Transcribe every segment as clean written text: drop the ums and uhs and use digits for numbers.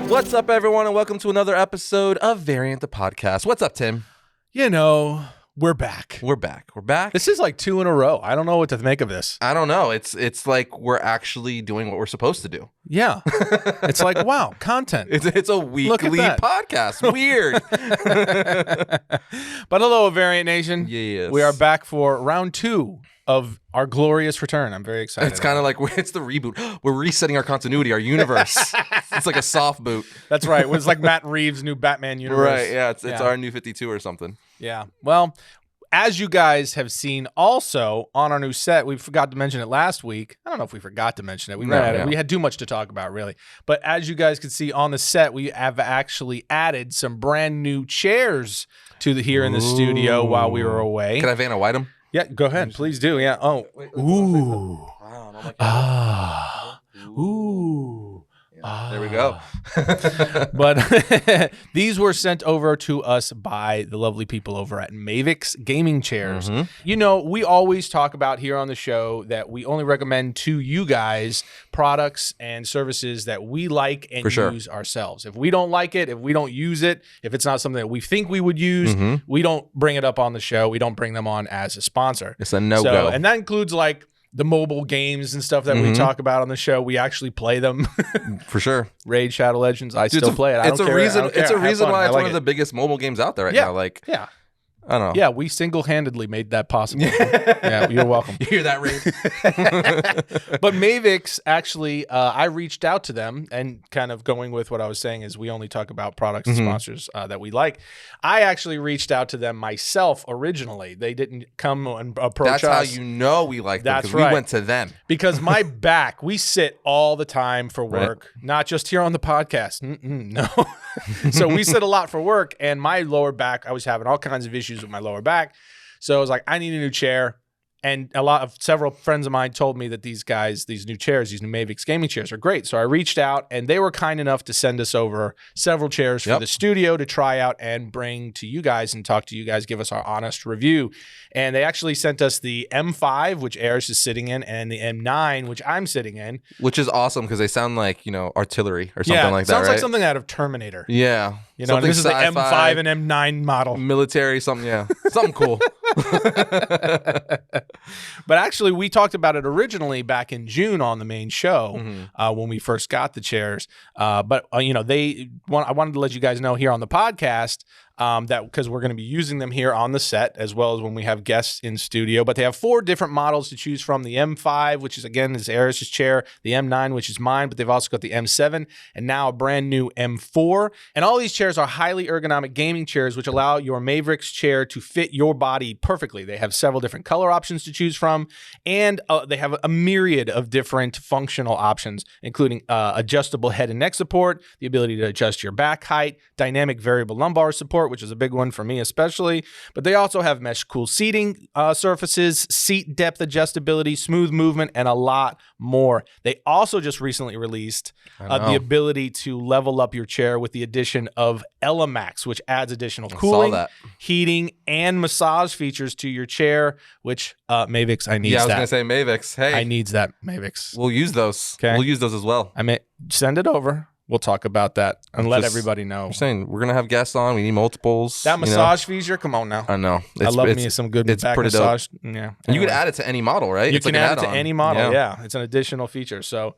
What's up, everyone, and welcome to another episode of Variant the Podcast. What's up, Tim? You know, we're back. We're back. This is like 2 in a row. I don't know what to make of this. I don't know. It's like we're actually doing what we're supposed to do. Yeah. It's like, wow, content. It's a weekly podcast. Weird. But hello, Variant Nation. Yes. We are back for round 2 of our glorious return. I'm very excited. It's kind of like it's the reboot. We're resetting our continuity, our universe. It's like a soft boot. That's right. It was like Matt Reeves' new Batman universe. Right, yeah. It's our new 52 or something. Yeah. Well, as you guys have seen also on our new set, we forgot to mention it last week. I don't know if we forgot to mention it. We had too much to talk about, really. But as you guys can see on the set, we have actually added some brand new chairs to here in the studio while we were away. Can I Vanna White them? Yeah, go ahead. Please do. Yeah. Oh. Ooh. Wow. Ah. Ooh. There we go. But these were sent over to us by the lovely people over at Mavix Gaming Chairs. Mm-hmm. You know, we always talk about here on the show that we only recommend to you guys products and services that we like and use ourselves. If we don't like it, if we don't use it, if it's not something that we think we would use, we don't bring it up on the show. We don't bring them on as a sponsor. It's a no-go. And that includes like the mobile games and stuff that we talk about on the show. We actually play them. For sure. Raid Shadow Legends. I still play it. It's a reason why it's one of the biggest mobile games out there right now. Like, yeah. I don't know. Yeah, we single-handedly made that possible. Yeah, you're welcome. You hear that, Raid? But Mavix, actually, I reached out to them, and kind of going with what I was saying is we only talk about products and sponsors that we like. I actually reached out to them myself originally. They didn't come and approach us. That's how you know we like them, because we went to them. Because my back, we sit all the time for work, not just here on the podcast. No. So we sit a lot for work, and my lower back, I was having all kinds of issues with my lower back. So I was like, I need a new chair. And several friends of mine told me that these new chairs, these new Mavix gaming chairs are great. So I reached out, and they were kind enough to send us over several chairs for the studio to try out and bring to you guys and talk to you guys, give us our honest review. And they actually sent us the M5, which Arris is sitting in, and the M9, which I'm sitting in. Which is awesome because they sound like, artillery or something like that, sounds right? like something out of Terminator. Yeah. And this is the M5 and M9 model. Military, something cool. But actually, we talked about it originally back in June on the main show when we first got the chairs. But I wanted to let you guys know here on the podcast that because we're going to be using them here on the set as well as when we have guests in studio. But they have 4 different models to choose from: the M5, which is Arris' chair; the M9, which is mine; but they've also got the M7 and now a brand new M4. And all these chairs are highly ergonomic gaming chairs, which allow your Mavix chair to fit your body perfectly. They have several different color options to choose from, and they have a myriad of different functional options, including adjustable head and neck support, the ability to adjust your back height, dynamic variable lumbar support, which is a big one for me especially. But they also have mesh cool seating surfaces, seat depth adjustability, smooth movement, and a lot more. They also just recently released the ability to level up your chair with the addition of Elemax, which adds additional cooling, heating, and massage features to your chair, which Mavix, I need that. Yeah, I was going to say Mavix. Hey. I needs that, Mavix. We'll use those. Okay. We'll use those as well. Send it over. We'll talk about that and let everybody know. I'm saying we're going to have guests on. We need multiples. That massage feature, come on now. I know. I love me some good back massage. Dope. Yeah. Anyway. And you can add it to any model, right? You can add it to any model, yeah. It's an additional feature. So,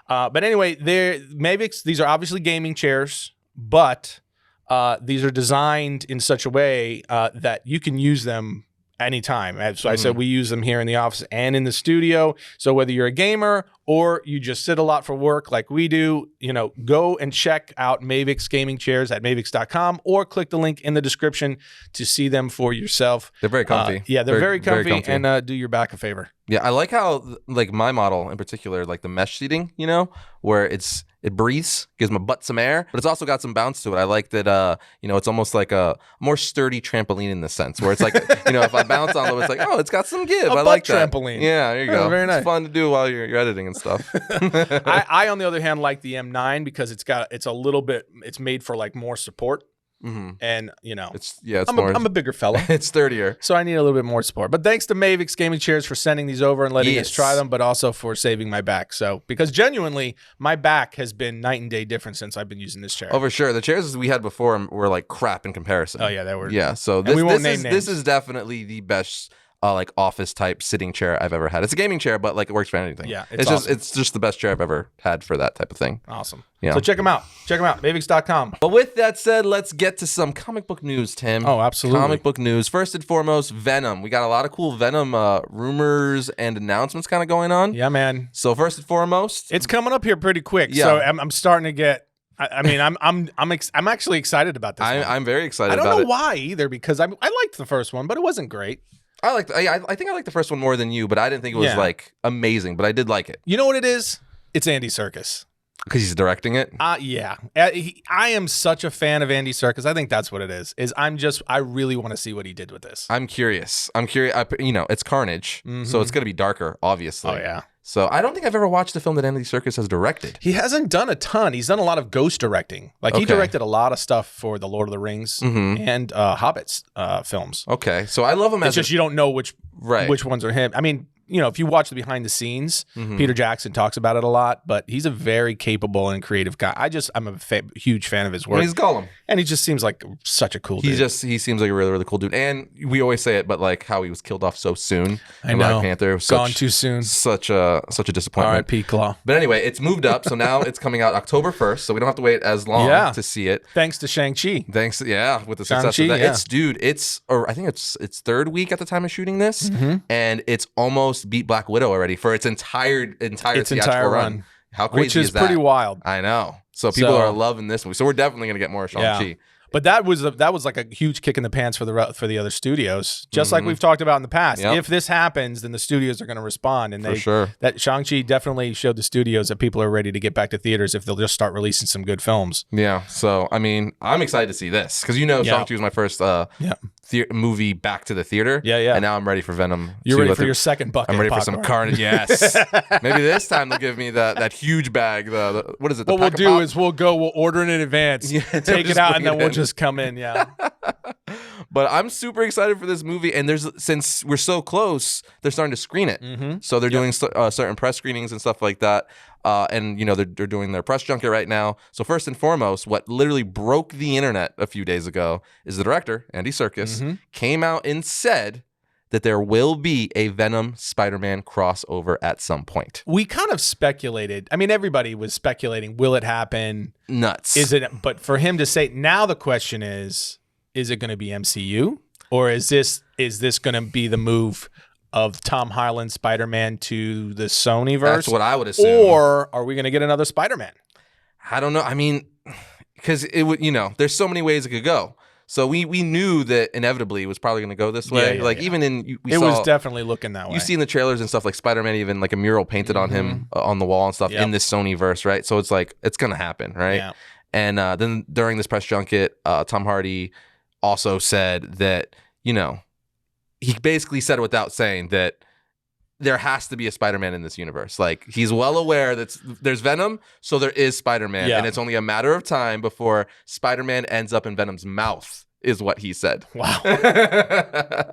but anyway, Mavix, these are obviously gaming chairs, but these are designed in such a way that you can use them anytime. So I said we use them here in the office and in the studio. So whether you're a gamer or you just sit a lot for work like we do, go and check out Mavix gaming chairs at mavix.com or click the link in the description to see them for yourself. They're very comfy. They're very comfy. And do your back a favor. Yeah, I like how my model in particular, like the mesh seating, where it breathes, gives my butt some air, but it's also got some bounce to it. I like that, it's almost like a more sturdy trampoline in the sense where it's like, if I bounce on them, it's like, oh, it's got some give. I like that. Trampoline. Yeah, there you go. Very nice. It's fun to do while you're editing and stuff. I, on the other hand, like the M9 because it's a little bit, it's made for like more support. and It's I'm a bigger fella. It's sturdier. So I need a little bit more support. But thanks to Mavix Gaming Chairs for sending these over and letting us try them, but also for saving my back. So because genuinely, my back has been night and day different since I've been using this chair. Oh, for sure. The chairs we had before were like crap in comparison. Oh yeah, they were. Yeah. So this is definitely the best like office type sitting chair I've ever had. It's a gaming chair, but like it works for anything. Yeah, it's just the best chair I've ever had for that type of thing. Awesome. Yeah. So check them out. Mavix.com. But with that said, let's get to some comic book news, Tim. Oh, absolutely. Comic book news. First and foremost, Venom. We got a lot of cool Venom rumors and announcements kind of going on. Yeah, man. So first and foremost, it's coming up here pretty quick. Yeah. So I'm starting to get. I'm actually excited about this. I'm very excited. I don't know why either, because I liked the first one, but it wasn't great. I think I liked the first one more than you, but I didn't think it was like amazing, but I did like it. You know what it is? It's Andy Serkis. Because he's directing it? Yeah. I am such a fan of Andy Serkis. I think that's what it is I really want to see what he did with this. I'm curious. It's Carnage, so it's going to be darker, obviously. Oh, yeah. So I don't think I've ever watched a film that Andy Serkis has directed. He hasn't done a ton. He's done a lot of ghost directing. Like he directed a lot of stuff for the Lord of the Rings and Hobbits films. Okay, so I love him as you don't know which ones are him. I mean, if you watch the behind the scenes, Peter Jackson talks about it a lot, but he's a very capable and creative guy. I'm a huge fan of his work. And he's Gollum. And he just seems like such a cool dude. He seems like a really, really cool dude. And we always say it, but like how he was killed off so soon. I know. Black Panther was gone too soon. Such a disappointment. R.I.P. Claw. But anyway, it's moved up, so now it's coming out October 1st, so we don't have to wait as long to see it. Thanks to Shang-Chi. With the success of that. I think it's third week at the time of shooting this, and it's almost beat Black Widow already for its entire theatrical run. How crazy is that? Which is pretty wild. I know. So people are loving this movie. So we're definitely going to get more Shang-Chi. Yeah. But that was like a huge kick in the pants for the other studios. Just like we've talked about in the past. Yep. If this happens, then the studios are going to respond. And that Shang-Chi definitely showed the studios that people are ready to get back to theaters if they'll just start releasing some good films. Yeah. So, I mean, I'm excited to see this because Shang-Chi was my first movie back to the theater. Yeah, yeah. And now I'm ready for Venom. You're ready for your second bucket. I'm ready for some carnage. Yes. Maybe this time they'll give me that huge bag. What is it? What we'll do is we'll order it in advance, take it out, and then we'll just come in. Yeah. But I'm super excited for this movie, and since we're so close, they're starting to screen it. So they're doing certain press screenings and stuff like that. And they're doing their press junket right now. So first and foremost, what literally broke the internet a few days ago is the director, Andy Serkis, came out and said that there will be a Venom Spider-Man crossover at some point. We kind of speculated. I mean, everybody was speculating, will it happen? Nuts. Is it? But for him to say, now the question is it going to be MCU? Or is this going to be the move of Tom Holland Spider-Man to the Sonyverse? That's what I would assume. Or are we going to get another Spider-Man? I don't know. I mean, because it would, there's so many ways it could go. So we knew that inevitably it was probably going to go this way. Even in it was definitely looking that way. You see in the trailers and stuff like Spider-Man, even like a mural painted on him on the wall and stuff in this Sonyverse, right? So it's like it's going to happen, right? Yeah. And then during this press junket, Tom Hardy also said that he basically said it without saying that there has to be a Spider-Man in this universe. Like, he's well aware that there's Venom, so there is Spider-Man. And it's only a matter of time before Spider-Man ends up in Venom's mouth, is what he said. Wow.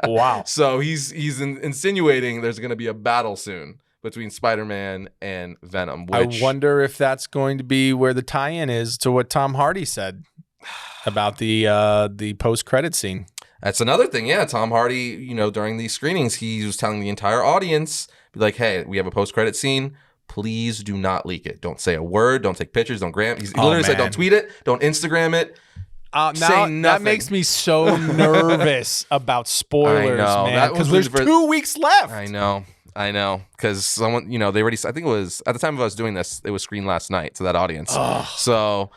Wow. So he's insinuating there's going to be a battle soon between Spider-Man and Venom. Which, I wonder if that's going to be where the tie-in is to what Tom Hardy said about the post-credit scene. That's another thing. Yeah, Tom Hardy, during these screenings, he was telling the entire audience, be like, hey, we have a post-credit scene. Please do not leak it. Don't say a word. Don't take pictures. Don't gram. He literally said, don't tweet it. Don't Instagram it. Now that makes me so nervous about spoilers, man. Because there's 2 weeks left. I know. Because someone, they already, I think it was, at the time of us doing this, it was screened last night to that audience. Ugh. So...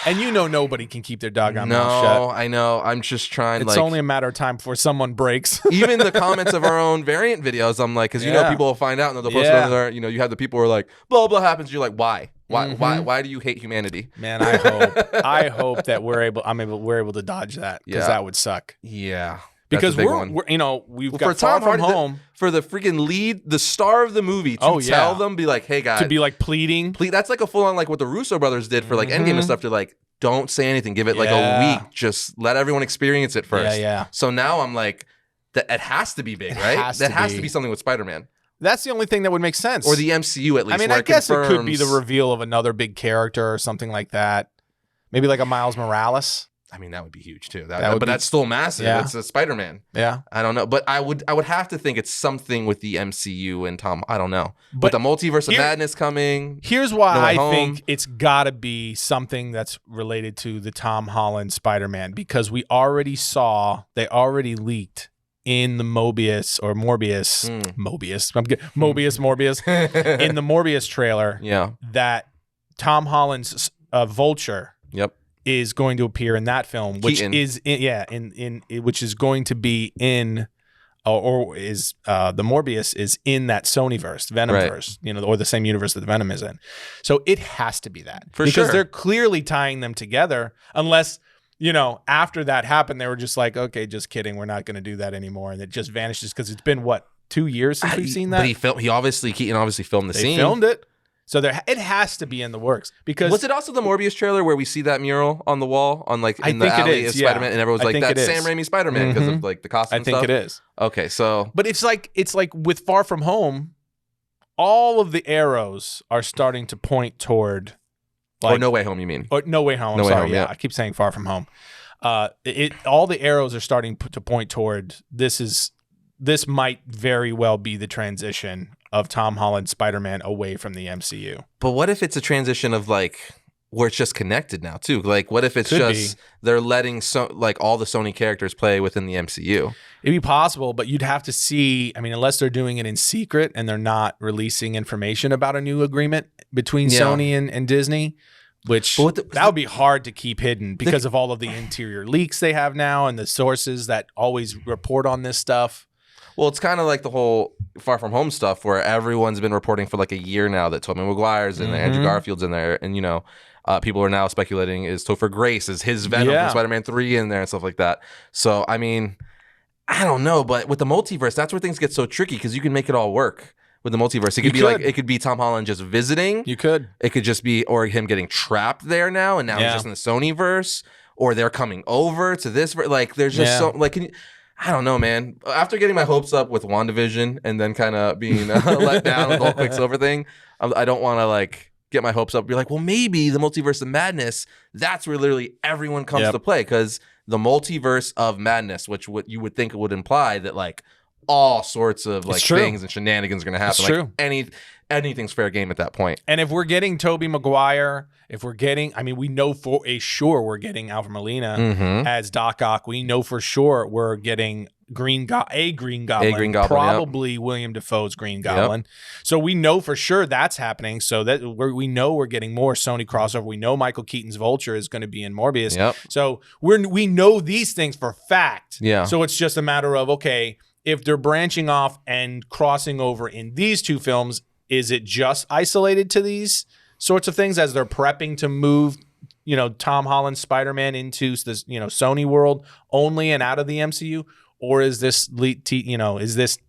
And nobody can keep their doggone mouth shut. No, I know. I'm just trying. It's only a matter of time before someone breaks. Even the comments of our own variant videos, I'm like, because people will find out and they'll post it on there. You have the people who are like, blah blah happens. You're like, why? Why do you hate humanity? Man, I hope that we're able to dodge that, because that would suck. Yeah. Because we've got Far From Home. For the freaking lead, the star of the movie, to tell them, be like, hey guys. To be like pleading. That's like a full on, like what the Russo brothers did for like Endgame and stuff, to like don't say anything. Give it like a week. Just let everyone experience it first. Yeah. So now I'm like, that it has to be big, right? That has to be something with Spider-Man. That's the only thing that would make sense. Or the MCU at least. I mean, I guess it could be the reveal of another big character or something like that. Maybe like a Miles Morales. I mean, that would be huge too. But that's still massive. Yeah. It's a Spider-Man. Yeah. I don't know. But I would have to think it's something with the MCU and Tom. I don't know. But the multiverse of madness coming. Here's why I think it's got to be something that's related to the Tom Holland Spider-Man, because they already leaked in the Morbius in the Morbius trailer. Yeah. That Tom Holland's Vulture. Yep. Is going to appear in that film, which is which is going to be in, the Morbius is in that Sonyverse, Venomverse, or the same universe that the Venom is in. So it has to be that because they're clearly tying them together. Unless after that happened, they were just like, okay, just kidding, we're not going to do that anymore, and it just vanishes because it's been 2 years since we've seen that. But Keaton obviously filmed the scene. They filmed it. So it has to be in the works. Because was it also the Morbius trailer where we see that mural on the wall in the alley of Spider-Man, and everyone's like, "That's Sam Raimi Spider-Man" because of like the costume. I think it is. Okay, so but it's like with Far From Home, all of the arrows are starting to point toward. Or No Way Home, you mean? Or No Way Home. No Way Home. Yeah, I keep saying Far From Home. All the arrows are starting to point toward this might very well be the transition of Tom Holland Spider-Man away from the MCU. But what if it's a transition of like where it's just connected now too? Like what if it's they're letting all the Sony characters play within the MCU? It'd be possible, but you'd have to see, I mean, unless they're doing it in secret and they're not releasing information about a new agreement between Sony and Disney, which that would be hard to keep hidden because of all of the interior leaks they have now and the sources that always report on this stuff. Well, it's kind of like the whole Far From Home stuff where everyone's been reporting for like a year now that Tobey Maguire's in there, Andrew Garfield's in there, and people are now speculating is Topher Grace, is his Venom from Spider-Man 3 in there and stuff like that. So, I mean, I don't know, but with the multiverse, that's where things get so tricky because you can make it all work with the multiverse. It could be Tom Holland just visiting. You could. It could just be, or him getting trapped there now, and now he's just in the Sonyverse, or they're coming over to this. Like, there's just so, like, I don't know, man. After getting my hopes up with WandaVision and then kind of being let down with the whole Quicksilver thing, I don't want to like get my hopes up. Be like, well, maybe the multiverse of madness. That's where literally everyone comes to play because the multiverse of madness, which what you would think it would imply that like all sorts of like things and shenanigans are going to happen. It's like anything's fair game at that point. And if we're getting Tobey Maguire, we know for a sure we're getting Alfred Molina as Doc Ock. We know for sure we're getting Green Goblin, probably William Dafoe's Green Goblin. So we know for sure that's happening. So that we know we're getting more Sony crossover. We know Michael Keaton's Vulture is going to be in Morbius. So we know these things for fact. So it's just a matter of, okay, if they're branching off and crossing over in these two films, is it just isolated to these sorts of things as they're prepping to move, Tom Holland's Spider-Man into this, Sony world only and out of the MCU? Or is this,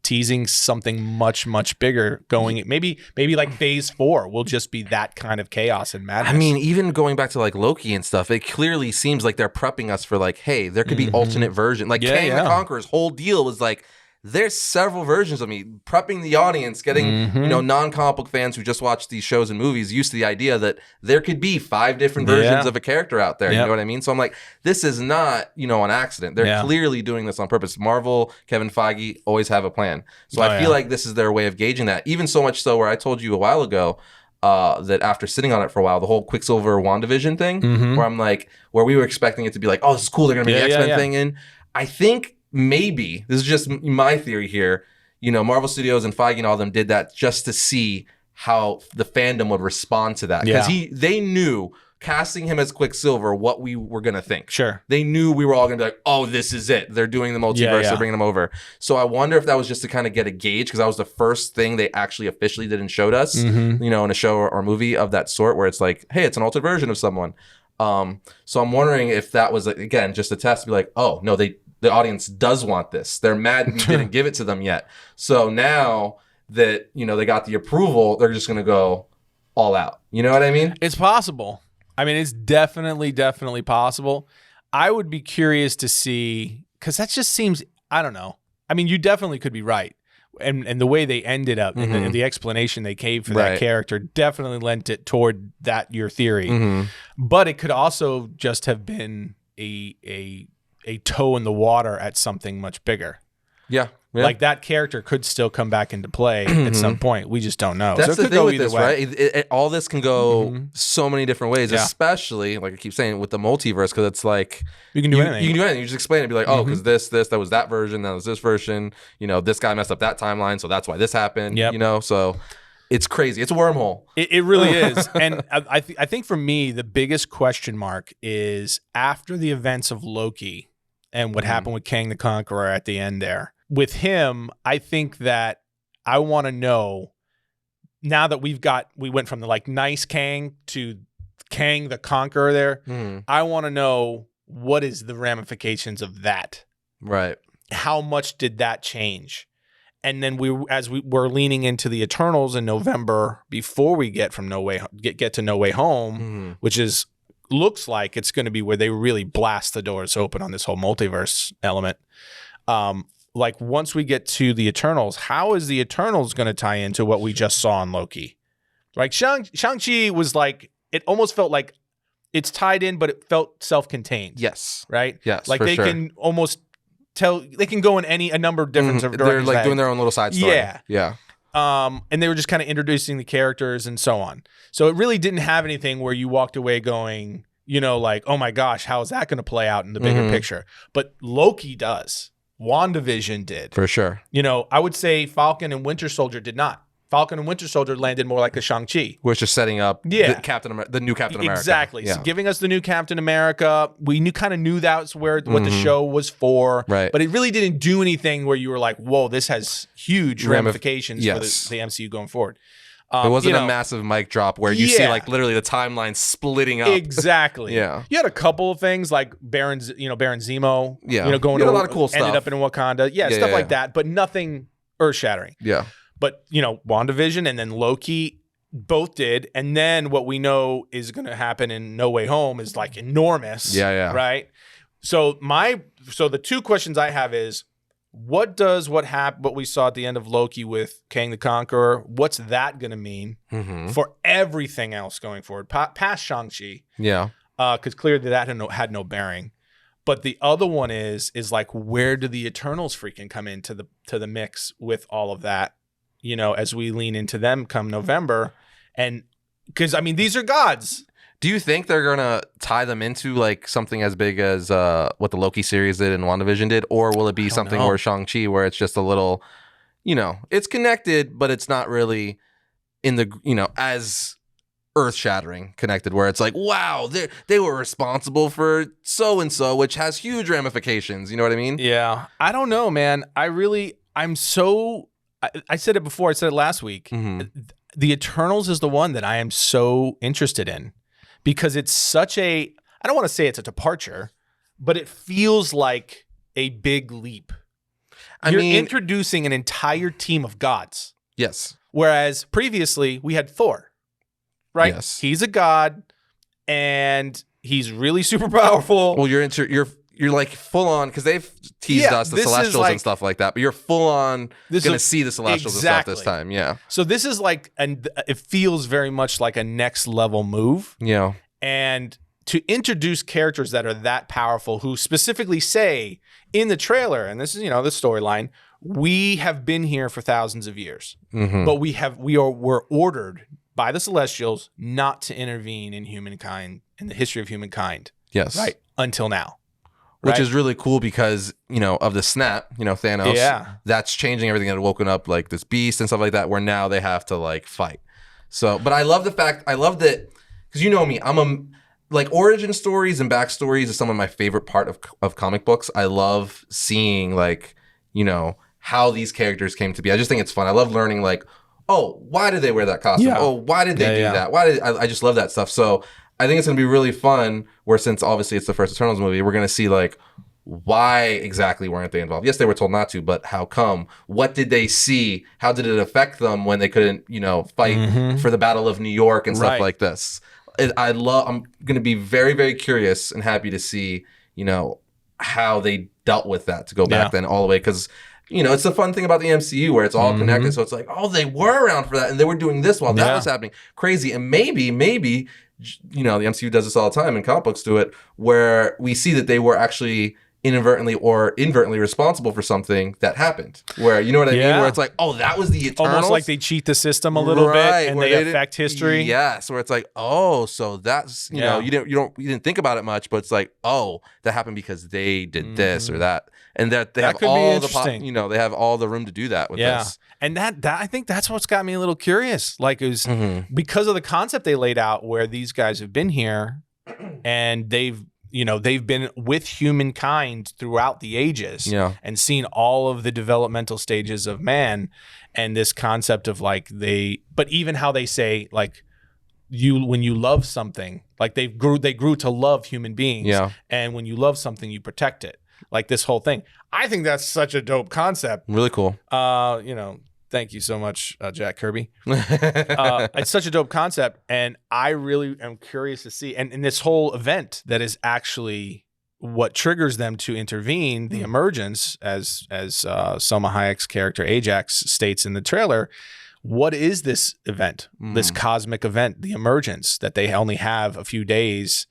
teasing something much, much bigger going? Maybe like Phase 4 will just be that kind of chaos and madness. I mean, even going back to like Loki and stuff, it clearly seems like they're prepping us for like, hey, there could be alternate version. Like Kang the Conqueror's whole deal was like, there's several versions of me, prepping the audience, getting non-comic book fans who just watch these shows and movies used to the idea that there could be 5 different versions of a character out there. You know what I mean? So I'm like, this is not an accident. They're clearly doing this on purpose. Marvel, Kevin Feige always have a plan. So I feel like this is their way of gauging that. Even so much so where I told you a while ago that after sitting on it for a while, the whole Quicksilver WandaVision thing, where I'm like, where we were expecting it to be like, oh, this is cool. They're going to be the X-Men thing in. I think maybe, this is just my theory here, Marvel Studios and Feige and all them did that just to see how the fandom would respond to that. Because they knew casting him as Quicksilver what we were going to think. Sure. They knew we were all going to be like, oh, this is it. They're doing the multiverse. They're bringing him over. So I wonder if that was just to kind of get a gauge, because that was the first thing they actually officially did and showed us, in a show or movie of that sort, where it's like, hey, it's an altered version of someone. So I'm wondering if that was, again, just a test to be like, oh, no, the audience does want this. They're mad we didn't give it to them yet. So now that, they got the approval, they're just going to go all out. You know what I mean? It's possible. I mean, it's definitely possible. I would be curious to see, because that just seems, I don't know. I mean, you definitely could be right. And the way they ended up and the explanation they gave for that character definitely lent it toward that your theory. But it could also just have been a toe in the water at something much bigger. Yeah. Like that character could still come back into play at some point. We just don't know. That's so the thing with this, right? All this can go so many different ways, especially, like I keep saying, with the multiverse, because it's like... You can do anything. You can do anything. You just explain it and be like, oh, because this, that was that version, that was this version. You know, this guy messed up that timeline, so that's why this happened. You know, so it's crazy. It's a wormhole. It really is. And I think for me, the biggest question mark is after the events of Loki and what happened with Kang the Conqueror at the end there. With him, I think that I want to know, now that we went from the like nice Kang to Kang the Conqueror there, I want to know what is the ramifications of that. Right. How much did that change? And then we're leaning into the Eternals in November before we get to No Way Home, which looks like it's going to be where they really blast the doors open on this whole multiverse element. Like once we get to the Eternals, how is the Eternals going to tie into what we just saw in Loki? Like Shang-Chi was like, it almost felt like it's tied in, but it felt self-contained. Yes. Right? Yes. Like they can almost they can go in a number of different directions. They're like doing their own little side story. Yeah. Yeah. And they were just kind of introducing the characters and so on. So it really didn't have anything where you walked away going, you know, like, oh my gosh, how is that going to play out in the bigger picture? But Loki does. WandaVision did. For sure. You know, I would say Falcon and Winter Soldier did not. Falcon and Winter Soldier landed more like a Shang-Chi. We're just setting up the new Captain America. Exactly. Yeah. So giving us the new Captain America. We kind of knew that's what the show was for. Right. But it really didn't do anything where you were like, whoa, this has huge ramifications for the MCU going forward. It wasn't a massive mic drop where you see like literally the timeline splitting up. Exactly. Yeah. You had a couple of things like Baron Zemo. Yeah. You know, going to a lot of cool stuff. Ended up in Wakanda. Yeah, stuff like that, but nothing earth-shattering. Yeah. But, you know, WandaVision and then Loki both did. And then what we know is going to happen in No Way Home is like enormous. Yeah. Right? So the two questions I have is, what we saw at the end of Loki with Kang the Conqueror, what's that going to mean for everything else going forward, past Shang-Chi? Yeah. Because clearly that had no bearing. But the other one is like, where do the Eternals freaking come into the mix with all of that? You know, as we lean into them come November. And because, I mean, these are gods. Do you think they're going to tie them into like something as big as what the Loki series did and WandaVision did? Or will it be something where Shang-Chi, where it's just a little, you know, it's connected, but it's not really in the, you know, as earth-shattering connected, where it's like, wow, they were responsible for so-and-so, which has huge ramifications. You know what I mean? Yeah. I don't know, man. I said it before. I said it last week. The Eternals is the one that I am so interested in because it's such I don't want to say it's a departure, but it feels like a big leap. You're introducing an entire team of gods. Yes. Whereas previously we had Thor, right? Yes. He's a god and he's really super powerful. Well, you're like full on, because they've teased us the Celestials and stuff like that, but you're full on going to see the Celestials and stuff this time. Yeah. So this is like, it feels very much like a next level move. Yeah. And to introduce characters that are that powerful, who specifically say in the trailer, and this is, you know, the storyline, we have been here for thousands of years, but we're ordered by the Celestials not to intervene in humankind, in the history of humankind. Yes. Right. Until now. Which is really cool because, you know, of the snap, you know, Thanos, that's changing everything that had woken up like this beast and stuff like that, where now they have to like fight. So, but I love that, because you know me, like origin stories and backstories is some of my favorite part of comic books. I love seeing like, you know, how these characters came to be. I just think it's fun. I love learning like, oh, why did they wear that costume? Yeah. Oh, why did they do that? I just love that stuff. So I think it's going to be really fun where, since obviously it's the first Eternals movie, we're going to see like, why exactly weren't they involved? Yes, they were told not to, but how come? What did they see? How did it affect them when they couldn't, you know, fight for the Battle of New York and stuff like this? I'm going to be very, very curious and happy to see, how they dealt with that to go back then all the way. Because, it's the fun thing about the MCU where it's all connected. So it's like, oh, they were around for that and they were doing this while that was happening. Crazy. And maybe, the MCU does this all the time and comic books do it, where we see that they were actually inadvertently or inadvertently responsible for something that happened. Where, you know what I mean? Where it's like, oh, that was the Eternals. Almost like they cheat the system a little bit and they affect history. Yes, where it's like, oh, so that's, you didn't think about it much, but it's like, oh, that happened because they did this or that. And that they have all the, they have all the room to do that with this. And that I think that's what's got me a little curious. Like, it was because of the concept they laid out where these guys have been here and they've been with humankind throughout the ages and seen all of the developmental stages of man, and this concept of but even how they say, like, when you love something, like they grew to love human beings. Yeah. And when you love something, you protect it. Like this whole thing. I think that's such a dope concept. Really cool. Thank you so much, Jack Kirby. It's such a dope concept, and I really am curious to see. And this whole event that is actually what triggers them to intervene, the emergence, as Selma Hayek's character Ajax states in the trailer. What is this event? This cosmic event, the emergence that they only have a few days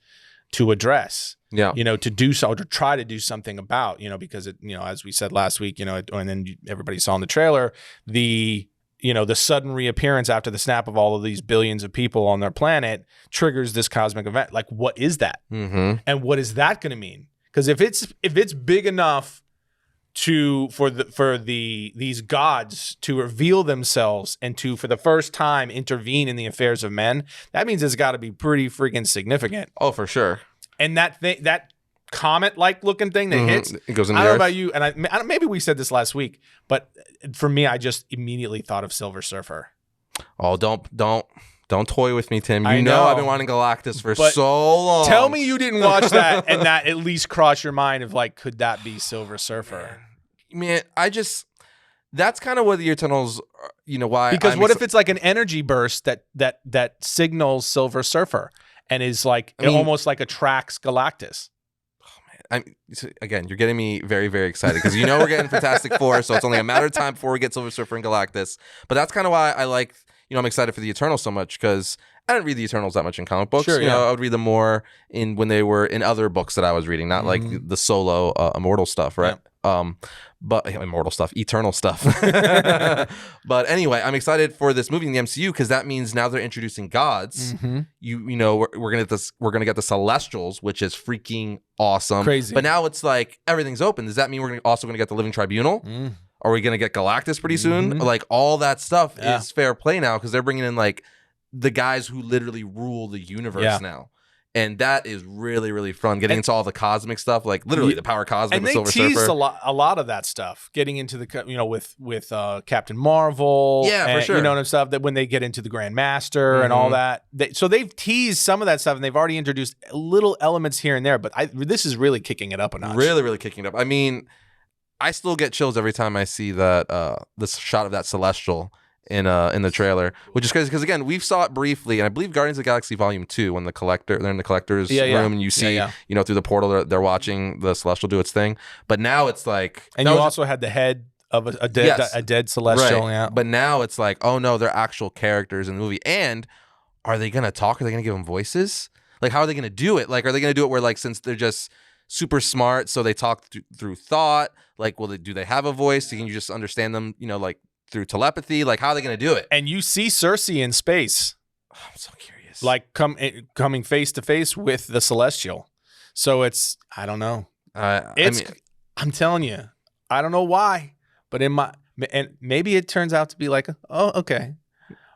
to address. Yeah, to do so, or to try to do something about, because it, as we said last week, and then everybody saw in the trailer, the sudden reappearance after the snap of all of these billions of people on their planet triggers this cosmic event. Like, what is that? And what is that going to mean? Because if it's big enough for these gods to reveal themselves and to, for the first time, intervene in the affairs of men, that means it's got to be pretty freaking significant. Oh, for sure. And that comet-like looking thing that hits, it goes in the I don't know earth. about you, and I maybe we said this last week, but for me, I just immediately thought of Silver Surfer. Oh, don't toy with me, Tim. You know I've been wanting Galactus for so long. Tell me you didn't watch that and that at least crossed your mind of like, could that be Silver Surfer? Man, that's kind of what the Eternals, why. Because what if it's like an energy burst that signals Silver Surfer? And is like almost like attracts Galactus. Oh, man. Again, you're getting me very, very excited because we're getting Fantastic Four, so it's only a matter of time before we get Silver Surfer and Galactus. But that's kind of why I like, I'm excited for the Eternals so much, because I didn't read the Eternals that much in comic books. Sure, I would read them more when they were in other books that I was reading, not like the solo Immortal stuff, right? Yeah. But Immortal stuff, Eternal stuff. But anyway, I'm excited for this movie in the MCU because that means now they're introducing gods. We're gonna get the Celestials, which is freaking awesome. Crazy. But now it's like everything's open. Does that mean we're also gonna get the Living Tribunal? Are we gonna get Galactus pretty soon? Like all that stuff is fair play now because they're bringing in like the guys who literally rule the universe now. And that is really, really fun, getting into all the cosmic stuff, like literally the power cosmic with Silver Surfer. And they teased a lot of that stuff, getting into the, with Captain Marvel. Yeah, for sure. And stuff, that when they get into the Grand Master and all that. So they've teased some of that stuff, and they've already introduced little elements here and there, but this is really kicking it up a notch. Really, really kicking it up. I mean, I still get chills every time I see that this shot of that Celestial in the trailer, which is crazy because again we've saw it briefly, and I believe Guardians of the Galaxy Volume 2 when they're in the collector's room and you see through the portal they're watching the Celestial do its thing, but now it's like, and you also had the head of a dead Celestial, right. But now it's like, oh no, they're actual characters in the movie, and are they gonna talk? Are they gonna give them voices? Like, how are they gonna do it? Like, are they gonna do it where, like, since they're just super smart, so they talk through thought, like, do they have a voice? Can you just understand them, like through telepathy? Like, how are they going to do it? And you see Cersei in space. Oh, I'm so curious. Like coming face to face with the Celestial. So it's, I don't know. I'm telling you, I don't know why, but and maybe it turns out to be like, oh, okay.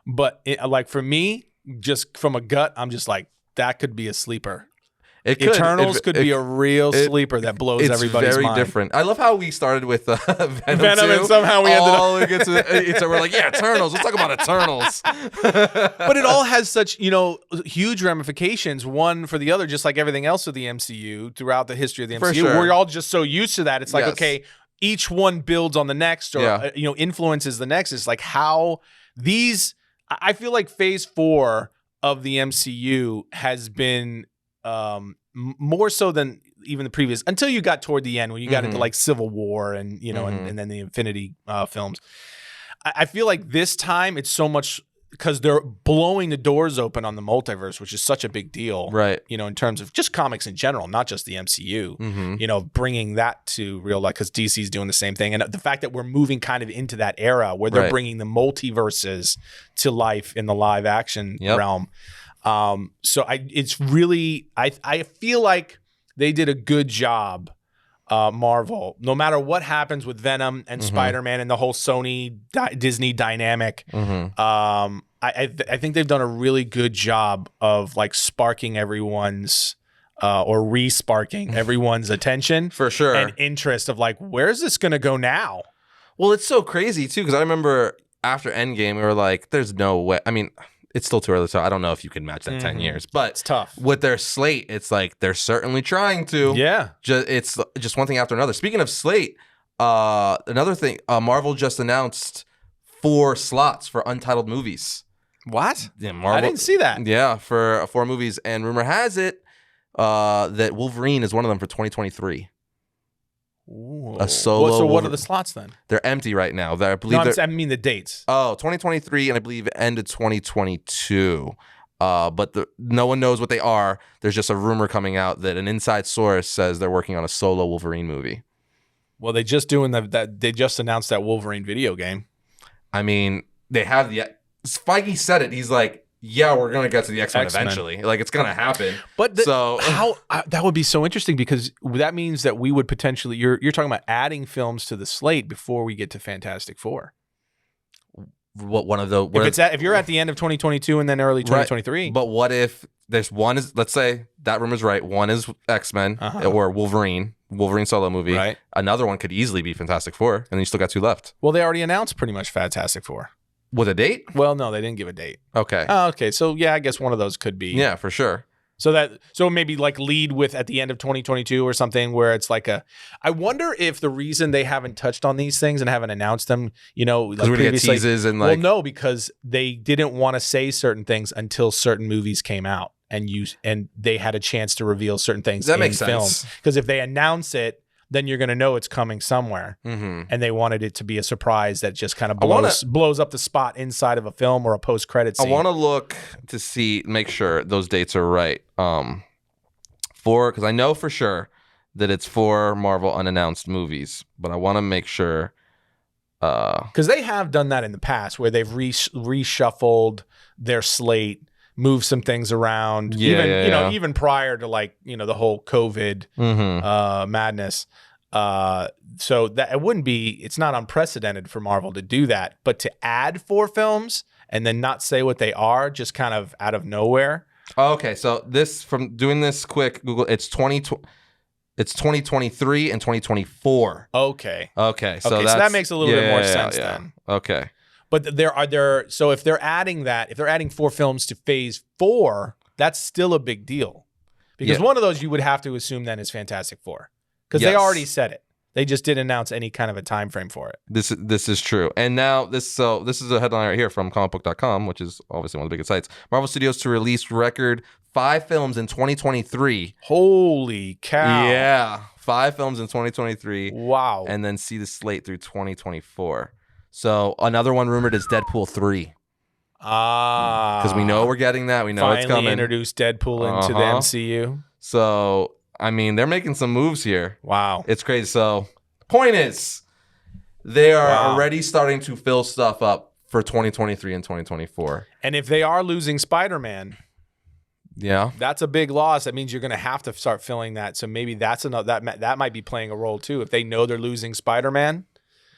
But like for me, just from a gut, I'm just like, that could be a sleeper. Eternals could be a real sleeper that blows everybody's mind. It's very different. I love how we started with Venom and somehow we ended up. We're like, yeah, Eternals. Let's talk about Eternals. But it all has such, huge ramifications, one for the other, just like everything else of the MCU throughout the history of the MCU. For sure. We're all just so used to that. It's like, okay, each one builds on the next or, influences the next. It's like how these, I feel like Phase 4 of the MCU has been more so than even the previous, until you got toward the end when you got into like Civil War and and then the Infinity films. I feel like this time it's so much because they're blowing the doors open on the multiverse, which is such a big deal, right? In terms of just comics in general, not just the MCU. Bringing that to real life because DC's doing the same thing, and the fact that we're moving kind of into that era where they're bringing the multiverses to life in the live action realm. So it's really I feel like they did a good job. Marvel, no matter what happens with Venom and Spider-Man and the whole Sony Disney dynamic, I think they've done a really good job of like sparking everyone's or re-sparking everyone's attention for sure and interest of like, where's this gonna go now? Well, it's so crazy too because I remember after Endgame we were like, "There's no way." I mean, it's still too early, so I don't know if you can match that 10 years. But it's tough. With their slate, it's like they're certainly trying to. Yeah. It's just one thing after another. Speaking of slate, another thing, Marvel just announced 4 slots for untitled movies. What? Yeah, Marvel, I didn't see that. Yeah, for 4 movies. And rumor has it that Wolverine is one of them for 2023. Ooh. A solo. So what are the slots then? They're empty right now. I believe. I mean the dates. Oh, 2023 and I believe end of 2022. But no one knows what they are. There's just a rumor coming out that an inside source says they're working on a solo Wolverine movie. Well, they just they just announced that Wolverine video game. I mean, they have Feige said it. He's like, yeah, we're gonna get to the X-Men eventually. Like it's gonna happen. But how that would be so interesting because that means that we would potentially you're talking about adding films to the slate before we get to Fantastic Four. What one of the if you're at the end of 2022 and then early 2023. Right. But what if there's one is, let's say that rumor's right. One is X-Men or Wolverine solo movie. Right. Another one could easily be Fantastic Four, and then you still got 2 left. Well, they already announced pretty much Fantastic Four. With a date? Well, no, they didn't give a date. Okay. Oh, okay. So yeah, I guess one of those could be. Yeah, for sure. So maybe like lead with at the end of 2022 or something where it's like I wonder if the reason they haven't touched on these things and haven't announced them, like we're gonna get teases and like. Well, no, because they didn't want to say certain things until certain movies came out and they had a chance to reveal certain things. That makes sense. Because if they announce it, then you're going to know it's coming somewhere. And they wanted it to be a surprise that just kind of blows up the spot inside of a film or a post-credit scene. I want to look to make sure those dates are right. Because I know for sure that it's 4 Marvel unannounced movies, but I want to make sure. Because they have done that in the past where they've reshuffled their slate, moved some things around, even prior to like, the whole COVID madness. So that it's not unprecedented for Marvel to do that, but to add 4 films and then not say what they are just kind of out of nowhere. Okay. So from doing this quick Google, it's 2023 and 2024. Okay. So that makes a little bit more sense then. Okay. But so if they're adding 4 films to phase 4, that's still a big deal. Because one of those you would have to assume then is Fantastic Four. Because they already said it. They just didn't announce any kind of a time frame for it. This is true. And now this is a headline right here from comicbook.com, which is obviously one of the biggest sites. Marvel Studios to release record 5 films in 2023. Holy cow. Yeah. 5 films in 2023. Wow. And then see the slate through 2024. So another one rumored is Deadpool 3. Because we know we're getting that. We know finally it's coming. Introduced Deadpool into the MCU. So, I mean, they're making some moves here. Wow. It's crazy. So, point is, they are already starting to fill stuff up for 2023 and 2024. And if they are losing Spider-Man, that's a big loss. That means you're going to have to start filling that. So maybe that's that might be playing a role too. If they know they're losing Spider-Man,